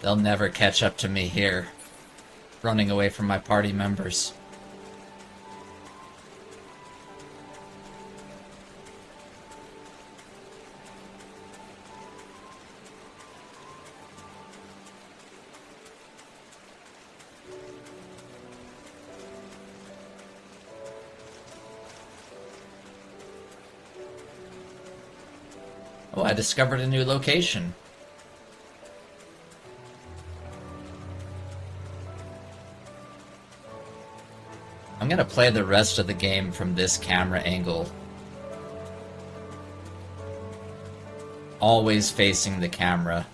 They'll never catch up to me here, running away from my party members. Oh, I discovered a new location. I'm gonna play the rest of the game from this camera angle. Always facing the camera.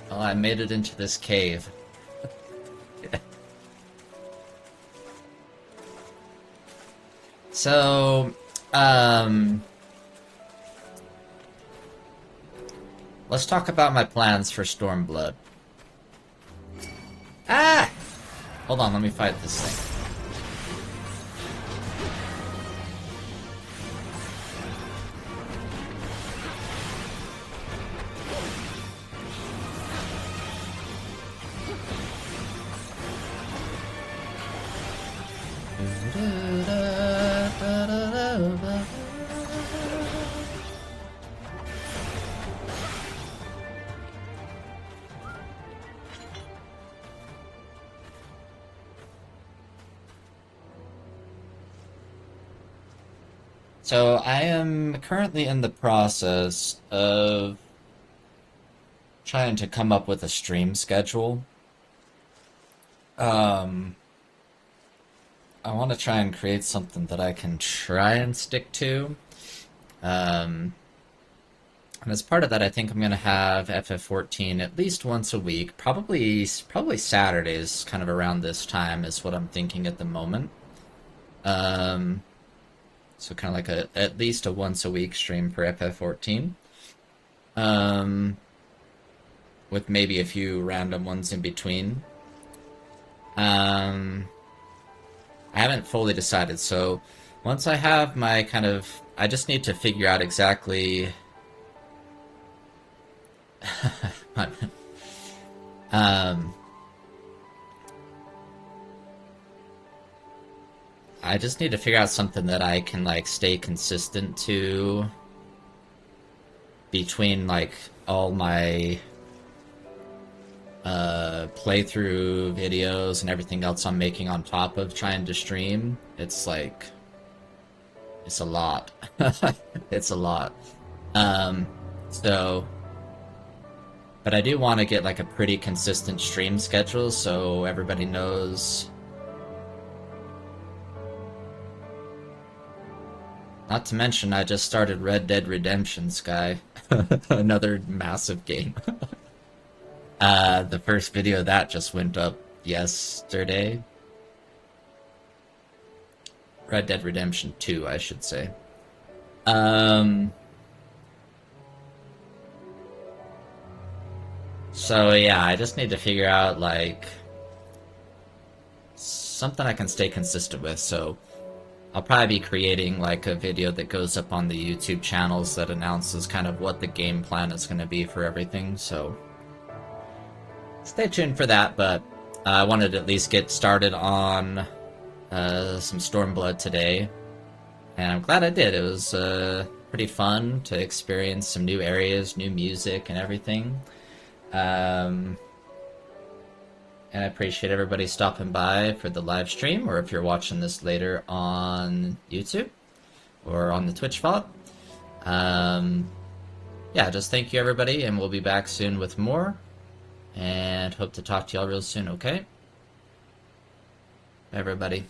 Well, I made it into this cave. So, let's talk about my plans for Stormblood. Ah! Hold on, let me fight this thing. So I am currently in the process of trying to come up with a stream schedule. I want to try and create something that I can try and stick to. And as part of that, I think I'm going to have FF14 at least once a week. Probably Saturdays, kind of around this time, is what I'm thinking at the moment. So kind of like at least a once a week stream for FF14. With maybe a few random ones in between. I haven't fully decided, so once I have my kind of... I just need to figure out exactly... I just need to figure out something that I can, like, stay consistent to between, like, all my playthrough videos and everything else I'm making on top of trying to stream. It's like... it's a lot. It's a lot. So... But I do want to get, like, a pretty consistent stream schedule so everybody knows... Not to mention, I just started Red Dead Redemption, Sky. Another massive game. The first video of that just went up yesterday. Red Dead Redemption 2, I should say. So yeah, I just need to figure out, like, something I can stay consistent with, so... I'll probably be creating, like, a video that goes up on the YouTube channels that announces kind of what the game plan is going to be for everything, so... Stay tuned for that, but I wanted to at least get started on some Stormblood today. And I'm glad I did. It was pretty fun to experience some new areas, new music, and everything. And I appreciate everybody stopping by for the live stream, or if you're watching this later on YouTube or on the Twitch VOD. Yeah, just thank you everybody, and we'll be back soon with more, and hope to talk to y'all real soon, okay? Bye everybody.